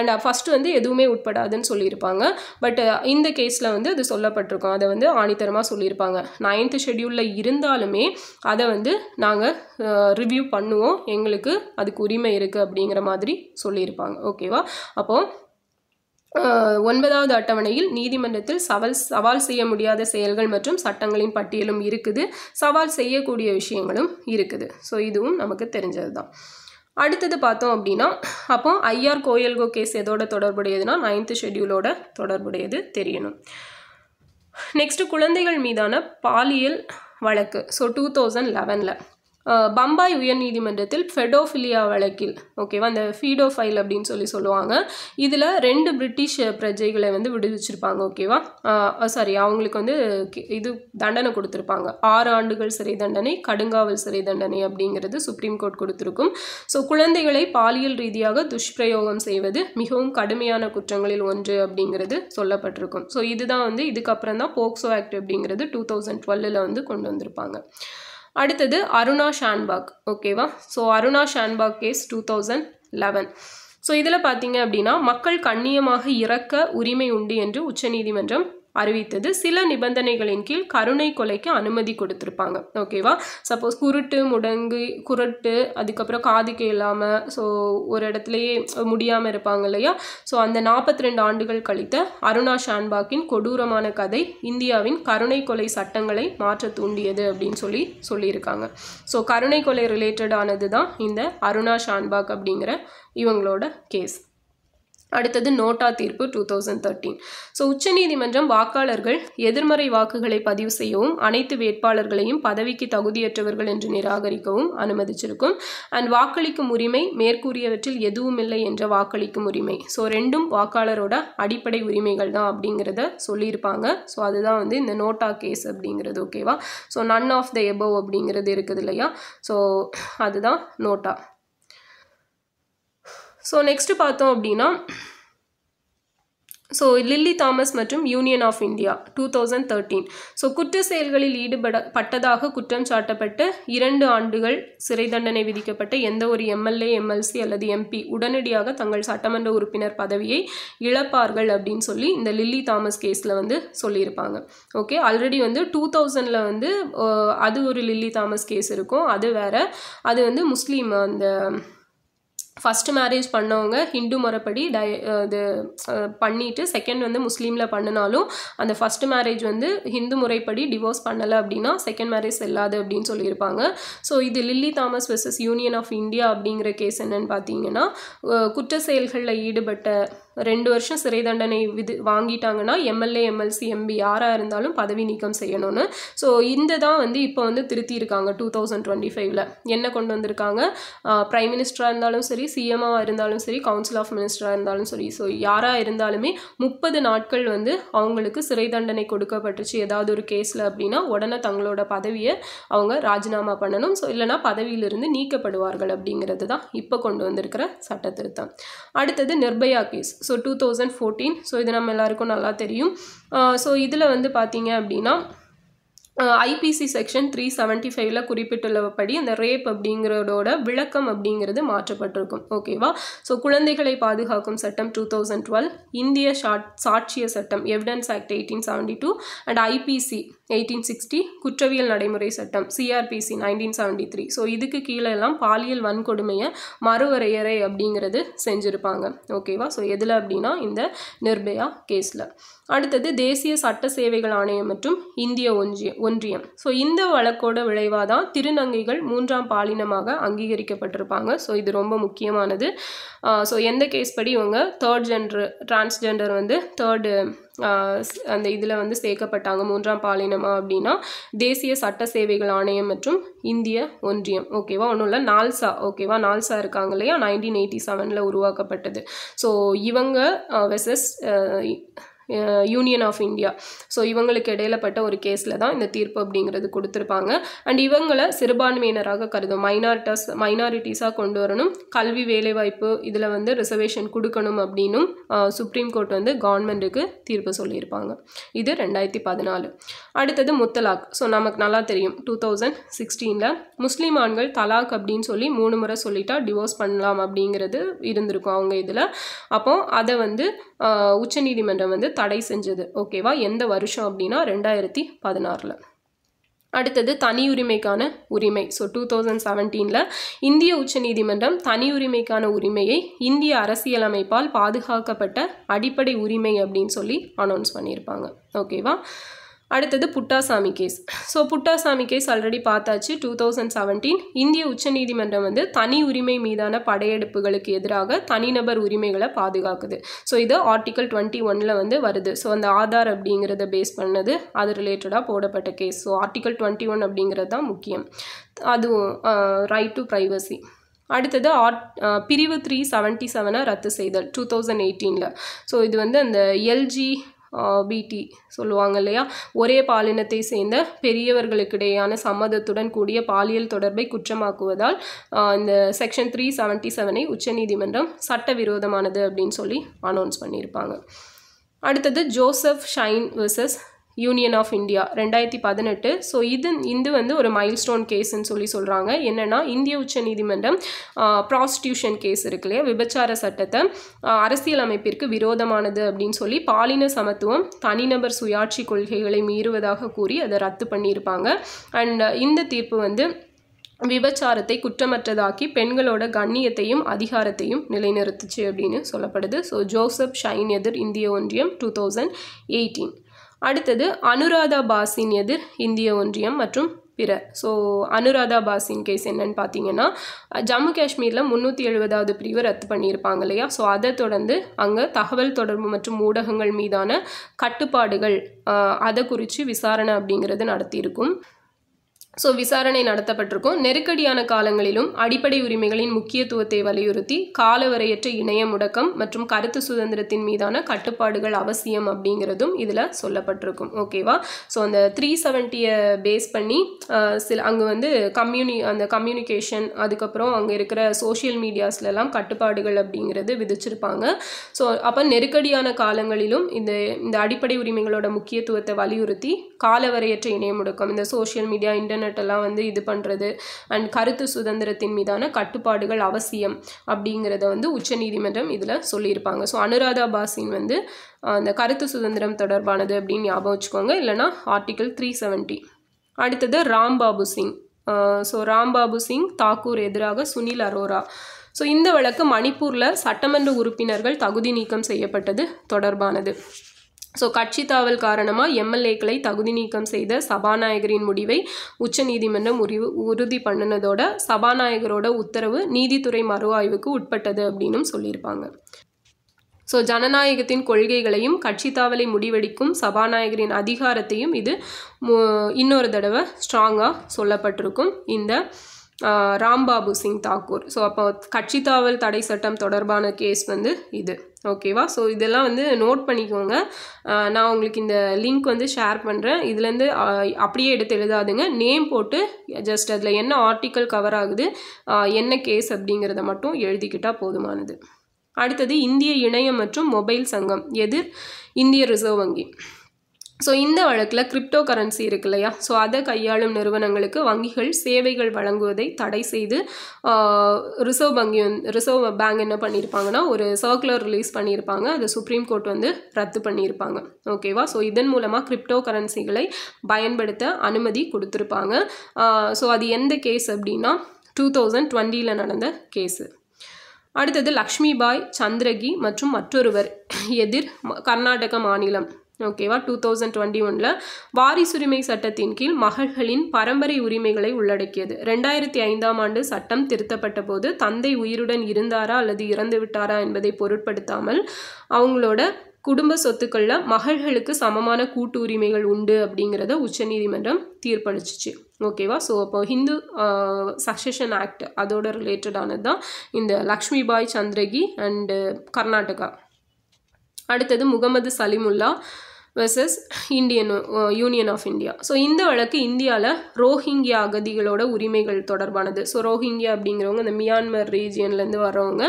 அண்ட் ஃபஸ்ட்டு வந்து எதுவுமே உட்படாதுன்னு சொல்லியிருப்பாங்க. பட் இந்த கேஸில் வந்து அது சொல்லப்பட்ட சொல்லப்பட்டிருக்கும். அதை வந்து ஆணித்தரமாக சொல்லியிருப்பாங்க. 9th ஷெட்யூலில் இருந்தாலுமே அதை வந்து நாங்கள் ரிவ்யூ பண்ணுவோம், எங்களுக்கு அதுக்கு உரிமை இருக்குது அப்படிங்கிற மாதிரி சொல்லியிருப்பாங்க. ஓகேவா? அப்போது 9வது அட்டவணையில் நீதிமன்றத்தில் சவால் செய்ய முடியாத செயல்கள் மற்றும் சட்டங்களின் பட்டியலும் இருக்குது, சவால் செய்யக்கூடிய விஷயங்களும் இருக்குது. ஸோ இதுவும் நமக்கு தெரிஞ்சது தான். அடுத்தது பார்த்தோம் அப்படின்னா, அப்போ ஐஆர் கோயல்கோ கேஸ் எதோட தொடர்புடையதுன்னா 9th ஷெட்யூலோட தொடர்புடையது தெரியணும். நெக்ஸ்ட் குழந்தைகள் மீதான பாலியல் வழக்கு. ஸோ 2011 பம்பாய் உயர்நீதிமன்றத்தில் ஃபெடோஃபிலியா வழக்கில், ஓகேவா, அந்த ஃபீடோஃபைல் அப்படின்னு சொல்லுவாங்க. இதில் 2 பிரிட்டிஷ் பிரஜைகளை வந்து விடுவிச்சிருப்பாங்க. ஓகேவா, சாரி, அவங்களுக்கு வந்து இது தண்டனை கொடுத்துருப்பாங்க. 6 ஆண்டுகள் சிறை தண்டனை, கடுங்காவல் சிறை தண்டனை அப்படிங்கிறது சுப்ரீம் கோர்ட் கொடுத்துருக்கும். ஸோ குழந்தைகளை பாலியல் ரீதியாக துஷ்பிரயோகம் செய்வது மிகவும் கடுமையான குற்றங்களில் ஒன்று அப்படிங்கிறது சொல்லப்பட்டிருக்கும். ஸோ இதுதான் வந்து இதுக்கப்புறம் தான் போக்சோ ஆக்ட் அப்படிங்கிறது 2012 வந்து கொண்டு வந்திருப்பாங்க. அடுத்தது அருணா ஷான்பாக். ஓகேவா, so Aruna Shanbaug case 2011. So இதில் பார்த்தீங்க அப்படின்னா, மக்கள் கண்ணியமாக இறக்க உரிமை உண்டு என்று உச்சநீதிமன்றம் அறிவித்தது. சில நிபந்தனைகளின் கீழ் கருணை கொலைக்கு அனுமதி கொடுத்துருப்பாங்க. ஓகேவா, சப்போஸ் குருட்டு, முடங்கு, குருட்டு, அதுக்கப்புறம் காது கேளாமல், ஸோ ஒரு இடத்துலையே முடியாமல் இருப்பாங்க இல்லையா. ஸோ அந்த 42 ஆண்டுகள் கழித்த அருணா ஷான்பாக்கின் கொடூரமான கதை இந்தியாவின் கருணை கொலை சட்டங்களை மாற்ற தூண்டியது அப்படின்னு சொல்லியிருக்காங்க. ஸோ கருணை கொலை ரிலேட்டடானது தான் இந்த அருணா ஷான்பாக் அப்படிங்கிற இவங்களோட கேஸ். அடுத்தது நோட்டா தீர்ப்பு 2013. ஸோ உச்சநீதிமன்றம் வாக்காளர்கள் எதிர்மறை வாக்குகளை பதிவு செய்யவும் அனைத்து வேட்பாளர்களையும் பதவிக்கு தகுதியற்றவர்கள் என்று நிராகரிக்கவும் அனுமதிச்சிருக்கும். அண்ட் வாக்களிக்கும் உரிமை மேற்கூறியவற்றில் எதுவும் இல்லை என்ற வாக்களிக்கும் உரிமை. ஸோ 2ம் வாக்காளரோட அடிப்படை உரிமைகள் தான் அப்படிங்கிறத சொல்லியிருப்பாங்க. ஸோ அதுதான் வந்து இந்த நோட்டா கேஸ் அப்படிங்கிறது. ஓகேவா, so none of the above அப்படிங்கிறது இருக்குது இல்லையா. ஸோ அதுதான் நோட்டா. ஸோ நெக்ஸ்ட்டு பார்த்தோம் அப்படின்னா, ஸோ லில்லி தாமஸ் மற்றும் யூனியன் ஆஃப் இந்தியா 2013. ஸோ குற்ற செயல்களில் ஈடுபட்டதாக குற்றம் சாட்டப்பட்ட 2 ஆண்டுகள் சிறை தண்டனை விதிக்கப்பட்ட எந்த ஒரு எம்எல்ஏ, எம்எல்சி அல்லது எம்பி உடனடியாக தங்கள் சட்டமன்ற உறுப்பினர் பதவியை இழப்பார்கள் அப்படின்னு சொல்லி இந்த லில்லி தாமஸ் கேஸில் வந்து சொல்லியிருப்பாங்க. ஓகே, ஆல்ரெடி வந்து 2000 வந்து அது ஒரு லில்லி தாமஸ் கேஸ் இருக்கும். அது வேற, அது வந்து முஸ்லீம், அந்த ஃபஸ்ட்டு மேரேஜ் பண்ணவங்க ஹிந்து முறைப்படி இது பண்ணிவிட்டு செகண்ட் வந்து முஸ்லீமில் பண்ணினாலும் அந்த ஃபஸ்ட்டு மேரேஜ் வந்து ஹிந்து முறைப்படி டிவோர்ஸ் பண்ணலை அப்படின்னா செகண்ட் மேரேஜ் செல்லாது அப்படின்னு சொல்லியிருப்பாங்க. ஸோ இது Lilly Thomas versus union of India அப்படிங்கிற கேஸ் என்னன்னு பார்த்தீங்கன்னா, குற்ற செயல்களில் ஈடுபட்ட 2 வருஷம் சிறை தண்டனை வாங்கிட்டாங்கன்னா எம்எல்ஏ, எம்எல்சி, எம்பி யாராக இருந்தாலும் பதவி நீக்கம் செய்யணும்னு. ஸோ இந்த தான் வந்து இப்போ வந்து திருத்தியிருக்காங்க 2025. என்ன கொண்டு வந்திருக்காங்க, பிரைம் மினிஸ்டராக இருந்தாலும் சரி, சிஎம்ஆ இருந்தாலும் சரி, கவுன்சில் ஆஃப் மினிஸ்டராக இருந்தாலும் சரி, ஸோ யாராக இருந்தாலுமே 30 நாட்கள் வந்து அவங்களுக்கு சிறை தண்டனை கொடுக்கப்பட்டுச்சு ஏதாவது ஒரு கேஸில் அப்படின்னா உடனே தங்களோட பதவியை அவங்க ராஜினாமா பண்ணணும். ஸோ இல்லைனா பதவியிலிருந்து நீக்கப்படுவார்கள் அப்படிங்கிறது தான் இப்போ கொண்டு வந்திருக்கிற சட்ட திருத்தம். அடுத்தது நிர்பயா கேஸ். ஸோ 2014. ஸோ இது நம்ம எல்லாருக்கும் நல்லா தெரியும். ஸோ இதில் வந்து பார்த்தீங்க அப்படின்னா ஐபிசி செக்ஷன் 375 குறிப்பிட்டுள்ளபடி அந்த ரேப் அப்படிங்கிறதோட விளக்கம் அப்படிங்கிறது மாற்றப்பட்டிருக்கும். ஓகேவா, ஸோ குழந்தைகளை பாதுகாக்கும் சட்டம் 2012, இந்திய சாட்சிய சட்டம் எவிடன்ஸ் ஆக்ட் 1872 அண்ட் ஐபிசி 1860, குற்றவியல் நடைமுறை சட்டம் சிஆர்பிசி 1973. ஸோ இதுக்கு கீழே எல்லாம் பாலியல் வன்கொடுமையை மறுவரையறை அப்படிங்கிறது செஞ்சுருப்பாங்க. ஓகேவா, ஸோ எதில் அப்படின்னா இந்த நிர்பயா கேஸில். அடுத்தது தேசிய சட்ட சேவைகள் ஆணையம் மற்றும் இந்திய ஒன்றியம். ஸோ இந்த வழக்கோட விளைவாக தான் திருநங்கைகள் 3ஆம் பாலினமாக அங்கீகரிக்கப்பட்டிருப்பாங்க. ஸோ இது ரொம்ப முக்கியமானது. ஸோ எந்த கேஸ் படி இவங்க டிரான்ஸ்ஜெண்டர் வந்து அந்த இதில் வந்து சேர்க்கப்பட்டாங்க 3ஆம் பாலினமா அப்படின்னா தேசிய சட்ட சேவைகள் ஆணையம் மற்றும் இந்திய ஒன்றியம். ஓகேவா, ஒன்றும் இல்லை, நால்சா. ஓகேவா, நால்சா இருக்காங்க இல்லையா, 1987 உருவாக்கப்பட்டது. ஸோ இவங்க versus union of India. So இவங்களுக்கு இடையிலப்பட்ட ஒரு கேஸில் தான் இந்த தீர்ப்பு அப்படிங்கிறது கொடுத்துருப்பாங்க. அண்ட் இவங்களை சிறுபான்மையினராக கருதும் மைனாரிட்டிஸாக கொண்டு வரணும், கல்வி வேலைவாய்ப்பு இதில் வந்து ரிசர்வேஷன் கொடுக்கணும் அப்படின்னும் சுப்ரீம் கோர்ட் வந்து கவர்மெண்ட்டுக்கு தீர்ப்பு சொல்லியிருப்பாங்க. இது 2014. அடுத்தது முத்தலாக். ஸோ நமக்கு நல்லா தெரியும் 2016 முஸ்லீம் ஆண்கள் தலாக் அப்படின்னு சொல்லி 3 முறை சொல்லிட்டா டிவோர்ஸ் பண்ணலாம் அப்படிங்கிறது இருந்திருக்கும் அவங்க இதில். அப்போ அதை வந்து உச்சநீதிமன்றம் வந்து தடை செஞ்சது. ஓகேவா, எந்த வருஷம் அப்படின்னா 2016. அடுத்தது தனியுரிமைக்கான உரிமை. ஸோ 2017 இந்திய உச்சநீதிமன்றம் தனியுரிமைக்கான உரிமையை இந்திய அரசியலமைப்பால் பாதுகாக்கப்பட்ட அடிப்படை உரிமை அப்படின்னு சொல்லி அனௌன்ஸ் பண்ணியிருப்பாங்க. ஓகேவா. அடுத்தது புட்டாசாமி கேஸ். ஸோ புட்டாசாமி கேஸ் ஆல்ரெடி பார்த்தாச்சு. 2017 இந்திய உச்சநீதிமன்றம் வந்து தனி உரிமை மீதான படையெடுப்புகளுக்கு எதிராக தனிநபர் உரிமைகளை பாதுகாக்குது. ஸோ இது ஆர்டிகல் 21 வந்து வருது. ஸோ அந்த ஆதார் அப்படிங்கிறத பேஸ் பண்ணது, அது ரிலேட்டடாக போடப்பட்ட கேஸ். ஸோ ஆர்டிகல் 21 அப்படிங்கிறது தான் முக்கியம். அதுவும் ரைட் டு ப்ரைவசி. அடுத்தது பிரிவு 377 ரத்து செய்தல் 2018. ஸோ இது வந்து அந்த LGBT சொல்லுவாங்க இல்லையா, ஒரே பாலினத்தை சேர்ந்த பெரியவர்களுக்கிடையான சம்மதத்துடன் கூடிய பாலியல் தொடர்பை குற்றமாக்குவதால் இந்த செக்ஷன் 377 உச்சநீதிமன்றம் சட்டவிரோதமானது அப்படின்னு சொல்லி அனௌன்ஸ் பண்ணியிருப்பாங்க. அடுத்தது Joseph Shine versus union of India 2018. So இது வந்து ஒரு மைல்ஸ்டோன் கேஸ்ன்னு சொல்லி சொல்கிறாங்க. என்னென்னா, இந்திய உச்சநீதிமன்றம் ப்ராஸ்டியூஷன் கேஸ் இருக்கு இல்லையா, விபச்சார சட்டத்தை அரசியலமைப்பிற்கு விரோதமானது அப்படின்னு சொல்லி பாலின சமத்துவம், தனிநபர் சுயாட்சி கொள்கைகளை மீறுவதாக கூறி அதை ரத்து பண்ணியிருப்பாங்க. அண்ட் இந்த தீர்ப்பு வந்து விபச்சாரத்தை குற்றமற்றதாக்கி பெண்களோட கண்ணியத்தையும் அதிகாரத்தையும் நிலைநிறுத்துச்சு அப்படின்னு சொல்லப்படுது. ஸோ ஜோசப் ஷைன் எதிர் இந்திய ஒன்றியம் 2018. அடுத்தது அனுராதா பாசின் எதிர் இந்திய ஒன்றியம் மற்றும் பிற. ஸோ அனுராதா பாசின் கேஸ் என்னன்னு பார்த்தீங்கன்னா, ஜம்மு காஷ்மீரில் 370வது பிரிவு ரத்து பண்ணியிருப்பாங்க இல்லையா. ஸோ அதை தொடர்ந்து அங்கே தகவல் தொடர்பு மற்றும் ஊடகங்கள் மீதான கட்டுப்பாடுகள் அதை குறித்து விசாரணை அப்படிங்கிறது நடத்தியிருக்கும். ஸோ விசாரணை நடத்தப்பட்டிருக்கும். நெருக்கடியான காலங்களிலும் அடிப்படை உரிமைகளின் முக்கியத்துவத்தை வலியுறுத்தி காலவரையற்ற இணைய முடக்கம் மற்றும் கருத்து சுதந்திரத்தின் மீதான கட்டுப்பாடுகள் அவசியம் அப்படிங்கிறதும் இதில் சொல்லப்பட்டிருக்கும். ஓகேவா. ஸோ அந்த 370 பேஸ் பண்ணி அங்கே வந்து அந்த கம்யூனிகேஷன், அதுக்கப்புறம் அங்கே இருக்கிற சோஷியல் மீடியாஸ்லாம் கட்டுப்பாடுகள் அப்படிங்கிறது விதிச்சிருப்பாங்க. ஸோ அப்போ நெருக்கடியான காலங்களிலும் இந்த அடிப்படை உரிமைகளோட முக்கியத்துவத்தை வலியுறுத்தி காலவரையற்ற இணைய முடக்கம், இந்த சோஷியல் மீடியா, இன்டர்நெட் எல்லாம் வந்து இது பண்ணுறது அண்ட் கருத்து சுதந்திரத்தின் மீதான கட்டுப்பாடுகள் அவசியம் அப்படிங்கிறத வந்து உச்சநீதிமன்றம் இதில் சொல்லியிருப்பாங்க. ஸோ அனுராதா பாசின் வந்து அந்த கருத்து சுதந்திரம் தொடர்பானது அப்படின்னு ஞாபகம் வச்சுக்கோங்க, இல்லைனா ஆர்டிகல் 370. அடுத்தது ராம்பாபு சிங். ஸோ ராம்பாபு சிங் தாக்கூர் எதிராக சுனில் அரோரா. ஸோ இந்த வழக்கு மணிப்பூரில் சட்டமன்ற உறுப்பினர்கள் தகுதி நீக்கம் செய்யப்பட்டது தொடர்பானது. ஸோ கட்சி தாவல் காரணமாக எம்எல்ஏக்களை தகுதி நீக்கம் செய்த சபாநாயகரின் முடிவை உச்சநீதிமன்றம் உறுதி பண்ணினதோட சபாநாயகரோட உத்தரவு நீதித்துறை மறு ஆய்வுக்கு உட்பட்டது அப்படின்னும் சொல்லியிருப்பாங்க. ஸோ ஜனநாயகத்தின் கொள்கைகளையும் கட்சி தாவலை முடிவெடுக்கும் சபாநாயகரின் அதிகாரத்தையும் இது இன்னொரு தடவை ஸ்ட்ராங்காக சொல்லப்பட்டிருக்கும் இந்த ராம்பாபு சிங் தாக்கூர். ஸோ அப்போ கட்சி தாவல் தடை சட்டம் தொடர்பான கேஸ் வந்து இது. ஓகேவா. ஸோ இதெல்லாம் வந்து நோட் பண்ணிக்கோங்க. நான் உங்களுக்கு இந்த லிங்க் வந்து ஷேர் பண்ணுறேன். இதுலேருந்து அப்படியே எடுத்து எழுதாதுங்க, நேம் போட்டு ஜஸ்ட் அதில் என்ன ஆர்டிக்கல் கவர் ஆகுது, என்ன கேஸ் அப்படிங்கிறத மட்டும் எழுதிக்கிட்டால் போதுமானது. அடுத்தது இந்திய இணையம் மற்றும் மொபைல் சங்கம் எதிர் இந்திய ரிசர்வ் வங்கி. ஸோ இந்த வழக்கில் கிரிப்டோ கரன்சி இருக்கு இல்லையா, ஸோ அதை கையாளும் நிறுவனங்களுக்கு வங்கிகள் சேவைகள் வழங்குவதை தடை செய்து ரிசர்வ் பேங்க் என்ன பண்ணியிருப்பாங்கன்னா ஒரு சர்க்குலர் ரிலீஸ் பண்ணியிருப்பாங்க. அது சுப்ரீம் கோர்ட் வந்து ரத்து பண்ணியிருப்பாங்க. ஓகேவா. ஸோ இதன் மூலமாக கிரிப்டோ கரன்சிகளை பயன்படுத்த அனுமதி கொடுத்துருப்பாங்க. ஸோ அது எந்த கேஸ் அப்படின்னா 2020 நடந்த கேஸு. அடுத்தது லக்ஷ்மிபாய் சந்திரகி மற்றும் மற்றொருவர் எதிர் கர்நாடக மாநிலம். ஓகேவா. 2021 வாரிசுரிமை சட்டத்தின் கீழ் மகள்களின் பரம்பரை உரிமைகளை உள்ளடக்கியது. 2005ஆம் ஆண்டு சட்டம் திருத்தப்பட்ட போது தந்தை உயிருடன் இருந்தாரா அல்லது இறந்து விட்டாரா என்பதை பொருட்படுத்தாமல் அவங்களோட குடும்ப சொத்துக்களில் மகள்களுக்கு சமமான கூட்டு உரிமைகள் உண்டு அப்படிங்கிறத உச்சநீதிமன்றம் தீர்ப்பளிச்சிச்சு. ஓகேவா. ஸோ அப்போ ஹிந்து சக்சஷன் ஆக்ட் அதோட ரிலேட்டடானது தான் இந்த லக்ஷ்மிபாய் சந்திரகி அண்டு கர்நாடகா. அடுத்தது Mohammad Salimullah versus union of India. So இந்த வழக்கு இந்தியாவில் ரோஹிங்கியா அகதிகளோட உரிமைகள் தொடர்பானது. ஸோ ரோஹிங்கியா அப்படிங்கிறவங்க இந்த மியான்மர் ரீஜியன்லேருந்து வர்றவங்க.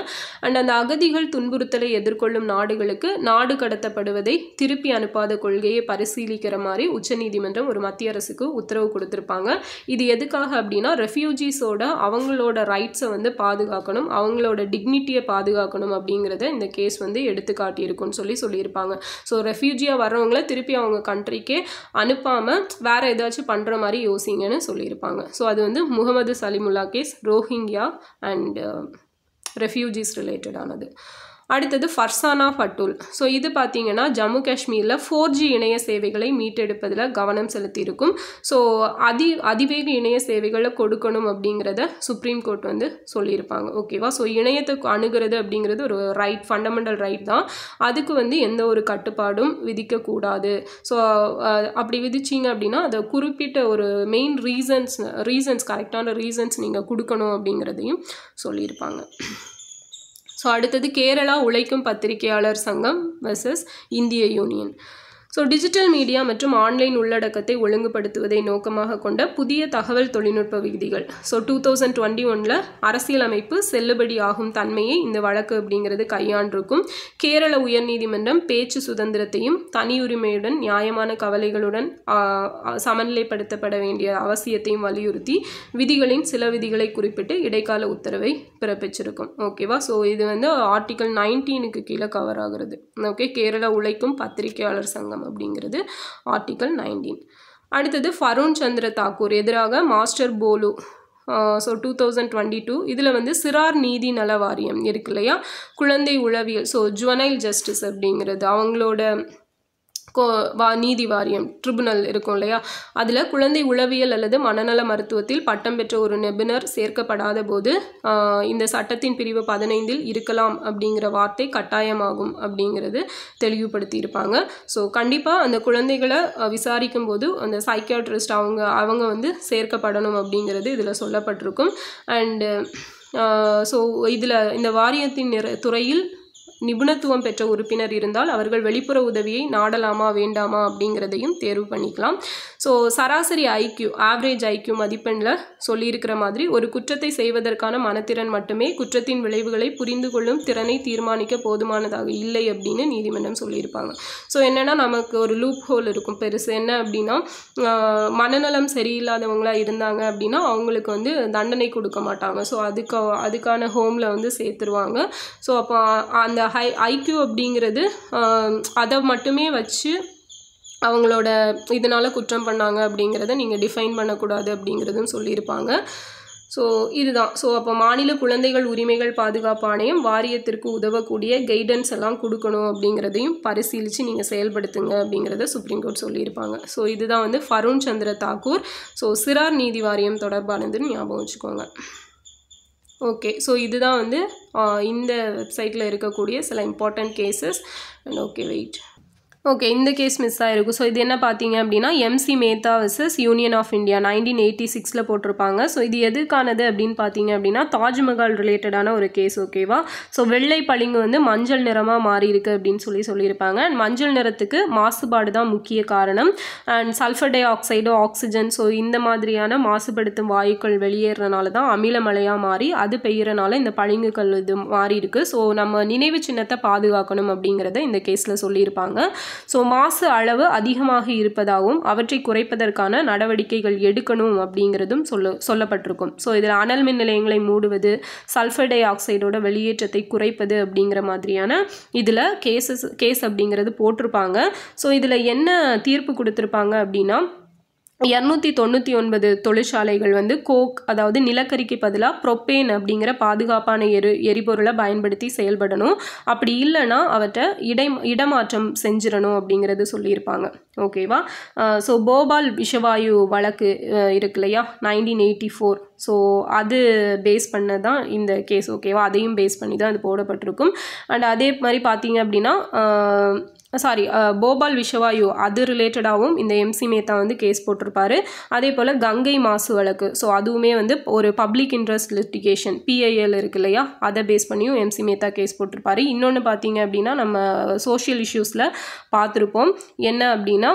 அண்ட் அந்த அகதிகள் துன்புறுத்தலை எதிர்கொள்ளும் நாடுகளுக்கு நாடு கடத்தப்படுவதை திருப்பி அனுப்பாத கொள்கையை பரிசீலிக்கிற மாதிரி உச்சநீதிமன்றம் ஒரு மத்திய அரசுக்கு உத்தரவு கொடுத்துருப்பாங்க. இது எதுக்காக அப்படின்னா ரெஃப்யூஜிஸோட அவங்களோட ரைட்ஸை வந்து பாதுகாக்கணும், அவங்களோட டிக்னிட்டியை பாதுகாக்கணும் அப்படிங்கிறத இந்த கேஸ் வந்து எடுத்து காட்டியிருக்குன்னு சொல்லியிருப்பாங்க. ஸோ ரெஃப்யூஜியாக வர்றவங்க திருப்பி அவங்க கண்ட்ரிக்கே அனுப்பாமல் வேற ஏதாச்சும் பண்ணுற மாதிரி யோசிங்கன்னு சொல்லியிருப்பாங்க. ஸோ அது வந்து Mohammad Salimullah case, Rohingya and refugees ரிலேட்டடானது. அடுத்தது ஃபர்சானா ஃபட்டூல். ஸோ இது பார்த்தீங்கன்னா ஜம்மு காஷ்மீரில் 4G இணைய சேவைகளை மீட்டெடுப்பதில் கவனம் செலுத்தியிருக்கும். ஸோ அதிவேக இணைய சேவைகளை கொடுக்கணும் அப்படிங்கிறத சுப்ரீம் கோர்ட் வந்து சொல்லியிருப்பாங்க. ஓகேவா? ஸோ இணையத்தை அணுகிறது அப்படிங்கிறது ஒரு ரைட், ஃபண்டமெண்டல் ரைட் தான். அதுக்கு வந்து எந்த ஒரு கட்டுப்பாடும் விதிக்கக்கூடாது. ஸோ அப்படி விதிச்சிங்க அப்படின்னா அதை குறிப்பிட்ட ஒரு மெயின் ரீசன்ஸ் கரெக்டான ரீசன்ஸ் நீங்கள் கொடுக்கணும் அப்படிங்கிறதையும் சொல்லியிருப்பாங்க. ஸோ அடுத்தது கேரளா உழைக்கும் பத்திரிகையாளர் சங்கம் வெர்சஸ் இந்திய யூனியன். ஸோ டிஜிட்டல் மீடியா மற்றும் ஆன்லைன் உள்ளடக்கத்தை ஒழுங்குபடுத்துவதை நோக்கமாக கொண்ட புதிய தகவல் தொழில்நுட்ப விதிகள். ஸோ 2021 அரசியலமைப்பு செல்லுபடி ஆகும் தன்மையை இந்த வழக்கு அப்படிங்கிறது கையாண்டிருக்கும். கேரள உயர்நீதிமன்றம் பேச்சு சுதந்திரத்தையும் தனியுரிமையுடன் நியாயமான கவலைகளுடன் சமநிலைப்படுத்தப்பட வேண்டிய அவசியத்தையும் வலியுறுத்தி விதிகளின் சில விதிகளை குறிப்பிட்டு இடைக்கால உத்தரவை பிறப்பிச்சிருக்கும். ஓகேவா? ஸோ இது வந்து ஆர்டிகல் 19க்கு கீழே கவர் ஆகிறது. ஓகே, கேரள உழைக்கும் பத்திரிகையாளர் சங்கம் அப்படிங்கிறது ஆர்டிகல் 19. அடுத்தது ஃபருண் சந்திர தாக்கூர் எதிராக மாஸ்டர் போலு. ஸோ 2022 இதில் வந்து சிறார் நீதி நல வாரியம் இருக்கு இல்லையா, குழந்தை உளவியல், ஸோ ஜுவனைல் ஜஸ்டிஸ் அப்படிங்கிறது அவங்களோட நீதி வாரியம் ட்ரிபுனல் இருக்கும் இல்லையா, அதில் குழந்தை உளவியல் அல்லது மனநல மருத்துவத்தில் பட்டம் பெற்ற ஒரு நிபுணர் சேர்க்கப்படாத போது இந்த சட்டத்தின் பிரிவு 15 இருக்கலாம் அப்படிங்கிற வார்த்தை கட்டாயமாகும் அப்படிங்கிறது தெளிவுபடுத்தி இருப்பாங்க. ஸோ கண்டிப்பாக அந்த குழந்தைகளை விசாரிக்கும் போது அந்த சைக்கியாட்ரிஸ்ட் அவங்க வந்து சேர்க்கப்படணும் அப்படிங்கிறது இதில் சொல்லப்பட்டிருக்கும். அண்டு ஸோ இதில் இந்த வாரியத்தின் துறையில் நிபுணத்துவம் பெற்ற உறுப்பினர் இருந்தால் அவர்கள் வெளிப்புற உதவியை நாடலாமா வேண்டாமா அப்படிங்கிறதையும் தேர்வு பண்ணிக்கலாம். ஸோ சராசரி ஐக்யூ, ஆவரேஜ் ஐக்யூ மதிப்பெண்ணில் சொல்லியிருக்கிற மாதிரி ஒரு குற்றத்தை செய்வதற்கான மனத்திறன் மட்டுமே குற்றத்தின் விளைவுகளை புரிந்து கொள்ளும் திறனை தீர்மானிக்க போதுமானதாக இல்லை அப்படின்னு நீதிமன்றம் சொல்லியிருப்பாங்க. ஸோ என்னென்னா நமக்கு ஒரு லூப் ஹோல் இருக்கும் பெருசு. என்ன அப்படின்னா மனநலம் சரியில்லாதவங்களாக இருந்தாங்க அப்படின்னா அவங்களுக்கு வந்து தண்டனை கொடுக்க மாட்டாங்க. ஸோ அதுக்கான ஹோமில் வந்து சேர்த்துருவாங்க. ஸோ அப்போ அந்த ஐக்யூ அப்படிங்கிறது அதை மட்டுமே வச்சு அவங்களோட இதனால் குற்றம் பண்ணாங்க அப்படிங்கிறத நீங்கள் டிஃபைன் பண்ணக்கூடாது அப்படிங்கிறதும் சொல்லியிருப்பாங்க. ஸோ இதுதான். ஸோ அப்போ மாநில குழந்தைகள் உரிமைகள் பாதுகாப்பு ஆணையம் வாரியத்திற்கு உதவக்கூடிய கைடன்ஸ் எல்லாம் கொடுக்கணும் அப்படிங்கிறதையும் பரிசீலித்து நீங்கள் செயல்படுத்துங்க அப்படிங்கிறத சுப்ரீம் கோர்ட் சொல்லியிருப்பாங்க. ஸோ இதுதான் வந்து ஃபருண் சந்திர தாக்கூர். ஸோ சிறார் நீதி வாரியம் தொடர்பானதுன்னு ஞாபகம் வச்சுக்கோங்க. ஓகே, ஸோ இதுதான் வந்து இந்த வெப்சைட்டில் இருக்கக்கூடிய சில important cases. And okay wait, okay இந்த கேஸ் மிஸ் ஆகிருக்கும். ஸோ இது என்ன பார்த்தீங்க அப்படின்னா MC Mehta versus union of India 1986 போட்டிருப்பாங்க. ஸோ இது எதுக்கானது அப்படின்னு பார்த்தீங்க அப்படின்னா தாஜ்மஹால் ரிலேட்டடான ஒரு கேஸ். ஓகேவா? ஸோ வெள்ளை பளிங்கு வந்து மஞ்சள் நிறமாக மாறி இருக்கு அப்படின்னு சொல்லியிருப்பாங்க. அண்ட் மஞ்சள் நிறத்துக்கு மாசுபாடு தான் முக்கிய காரணம். And sulphur di oxide, oxygen, so இந்த மாதிரியான மாசுபடுத்தும் வாயுக்கள் வெளியேறனால தான் அமில மழையாக மாறி அது பெய்யறனால இந்த பளிங்குகள் இது மாறி இருக்கு. ஸோ நம்ம நினைவு சின்னத்தை பாதுகாக்கணும் அப்படிங்கிறத இந்த கேஸில் சொல்லியிருப்பாங்க. ஸோ மாசு அளவு அதிகமாக இருப்பதாகவும் அவற்றை குறைப்பதற்கான நடவடிக்கைகள் எடுக்கணும் அப்படிங்கிறதும் சொல்லப்பட்டிருக்கும். ஸோ இதில் அனல் மின் நிலையங்களை மூடுவது, சல்ஃபர் டை ஆக்சைடோட வெளியேற்றத்தை குறைப்பது அப்படிங்கிற மாதிரியான இதில் கேஸ் அப்படிங்கிறது போட்டிருப்பாங்க. ஸோ இதில் என்ன தீர்ப்பு கொடுத்துருப்பாங்க அப்படின்னா 299 தொழிற்சாலைகள் வந்து கோக், அதாவது நிலக்கரிக்கு பதிலாக ப்ரொப்பேன் அப்படிங்கிற பாதுகாப்பான எரிபொருளை பயன்படுத்தி செயல்படணும். அப்படி இல்லைன்னா அவற்றை இடமாற்றம் செஞ்சிடணும் அப்படிங்கிறது சொல்லியிருப்பாங்க. ஓகேவா? ஸோ போபால் விஷவாயு வழக்கு இருக்கு இல்லையா 1984, ஸோ அது பேஸ் பண்ண தான் இந்த கேஸ். ஓகேவா? அதையும் பேஸ் பண்ணி தான் அது போடப்பட்டிருக்கும். அண்ட் அதே மாதிரி பார்த்தீங்க அப்படின்னா போபால் விஷவாயு அது ரிலேட்டடாகவும் இந்த எம்சி மேத்தா வந்து கேஸ் போட்டிருப்பாரு. அதே போல் கங்கை மாசு வழக்கு, ஸோ அதுவுமே வந்து ஒரு பப்ளிக் இன்ட்ரெஸ்ட் லிட்டிகேஷன் PIL இருக்கு இல்லையா, அதை பேஸ் பண்ணியும் எம்சி மேத்தா கேஸ் போட்டிருப்பாரு. இன்னொன்று பார்த்தீங்க அப்படின்னா நம்ம சோஷியல் இஷ்யூஸில் பார்த்துருப்போம், என்ன அப்படின்னா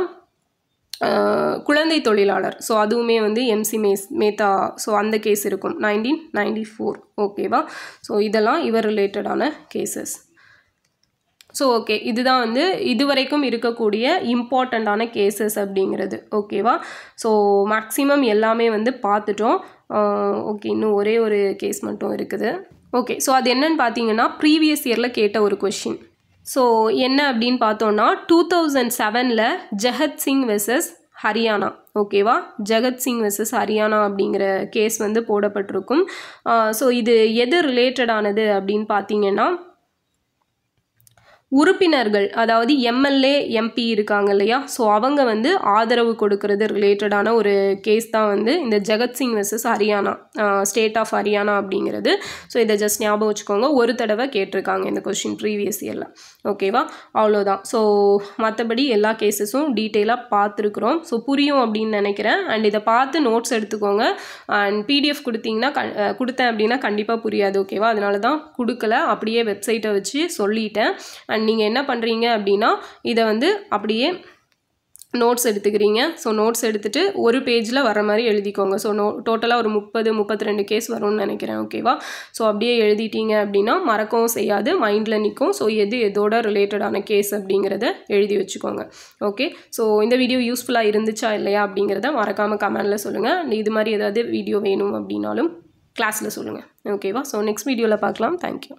குழந்தை தொழிலாளர், ஸோ அதுவுமே வந்து எம்சி மேத்தா, ஸோ அந்த கேஸ் இருக்கும் 1994. ஓகேவா, ஸோ இதெல்லாம் இவர் ரிலேட்டடான கேசஸ். ஸோ ஓகே, இதுதான் வந்து இதுவரைக்கும் இருக்கக்கூடிய இம்பார்ட்டண்ட்டான கேசஸ் அப்படிங்கிறது. ஓகேவா, ஸோ மேக்ஸிமம் எல்லாமே வந்து பார்த்துட்டோம். ஓகே, இன்னும் ஒரே ஒரு கேஸ் மட்டும் இருக்குது. ஓகே, ஸோ அது என்னன்னு பார்த்தீங்கன்னா ப்ரீவியஸ் இயரில் கேட்ட ஒரு கொஷின். ஸோ என்ன அப்படின்னு பார்த்தோன்னா 2007 ஜெகத் சிங் வெர்சஸ் ஹரியானா. ஓகேவா, ஜெகத் சிங் வெர்சஸ் ஹரியானா அப்படிங்கிற கேஸ் வந்து போடப்பட்டிருக்கும். ஸோ இது எது ரிலேட்டடானது அப்படின்னு பார்த்தீங்கன்னா உறுப்பினர்கள், அதாவது MLA MP இருக்காங்க இல்லையா, ஸோ அவங்க வந்து ஆதரவு கொடுக்கறது ரிலேட்டடான ஒரு கேஸ் தான் வந்து இந்த Jagat Singh versus Haryana, state of Haryana அப்படிங்கிறது. ஸோ இதை ஜஸ்ட் ஞாபகம் வச்சுக்கோங்க, ஒரு தடவை கேட்டிருக்காங்க இந்த கொஷின் ப்ரீவியஸ் இயரில். ஓகேவா, அவ்வளோதான். ஸோ மற்றபடி எல்லா கேஸஸும் டீட்டெயிலாக பார்த்துருக்குறோம். ஸோ புரியும் அப்படின்னு நினைக்கிறேன். அண்ட் இதை பார்த்து நோட்ஸ் எடுத்துக்கோங்க. அண்ட் PDF கொடுத்தேன் அப்படின்னா கண்டிப்பாக புரியாது. ஓகேவா, அதனால தான் கொடுக்கல, அப்படியே வெப்சைட்டை வச்சு சொல்லிட்டேன். நீங்கள் என்ன பண்ணுறீங்க அப்படின்னா இதை வந்து அப்படியே நோட்ஸ் எடுத்துக்கிறீங்க. ஸோ நோட்ஸ் எடுத்துகிட்டு ஒரு பேஜில் வர மாதிரி எழுதிக்கோங்க. ஸோ டோட்டலாக ஒரு 30-32 கேஸ் வரும்னு நினைக்கிறேன். ஓகேவா, ஸோ அப்படியே எழுதிட்டீங்க அப்படின்னா மறக்கவும் செய்யாது, மைண்டில் நிற்கும். ஸோ எதோட ரிலேட்டடான கேஸ் அப்படிங்கிறத எழுதி வச்சுக்கோங்க. ஓகே, ஸோ இந்த வீடியோ யூஸ்ஃபுல்லாக இருந்துச்சா இல்லையா அப்படிங்கிறத மறக்காமல் கமெண்டில் சொல்லுங்கள். இது மாதிரி ஏதாவது வீடியோ வேணும் அப்படின்னாலும் கிளாஸில் சொல்லுங்கள். ஓகேவா, ஸோ நெக்ஸ்ட் வீடியோவில் பார்க்கலாம். தேங்க்யூ.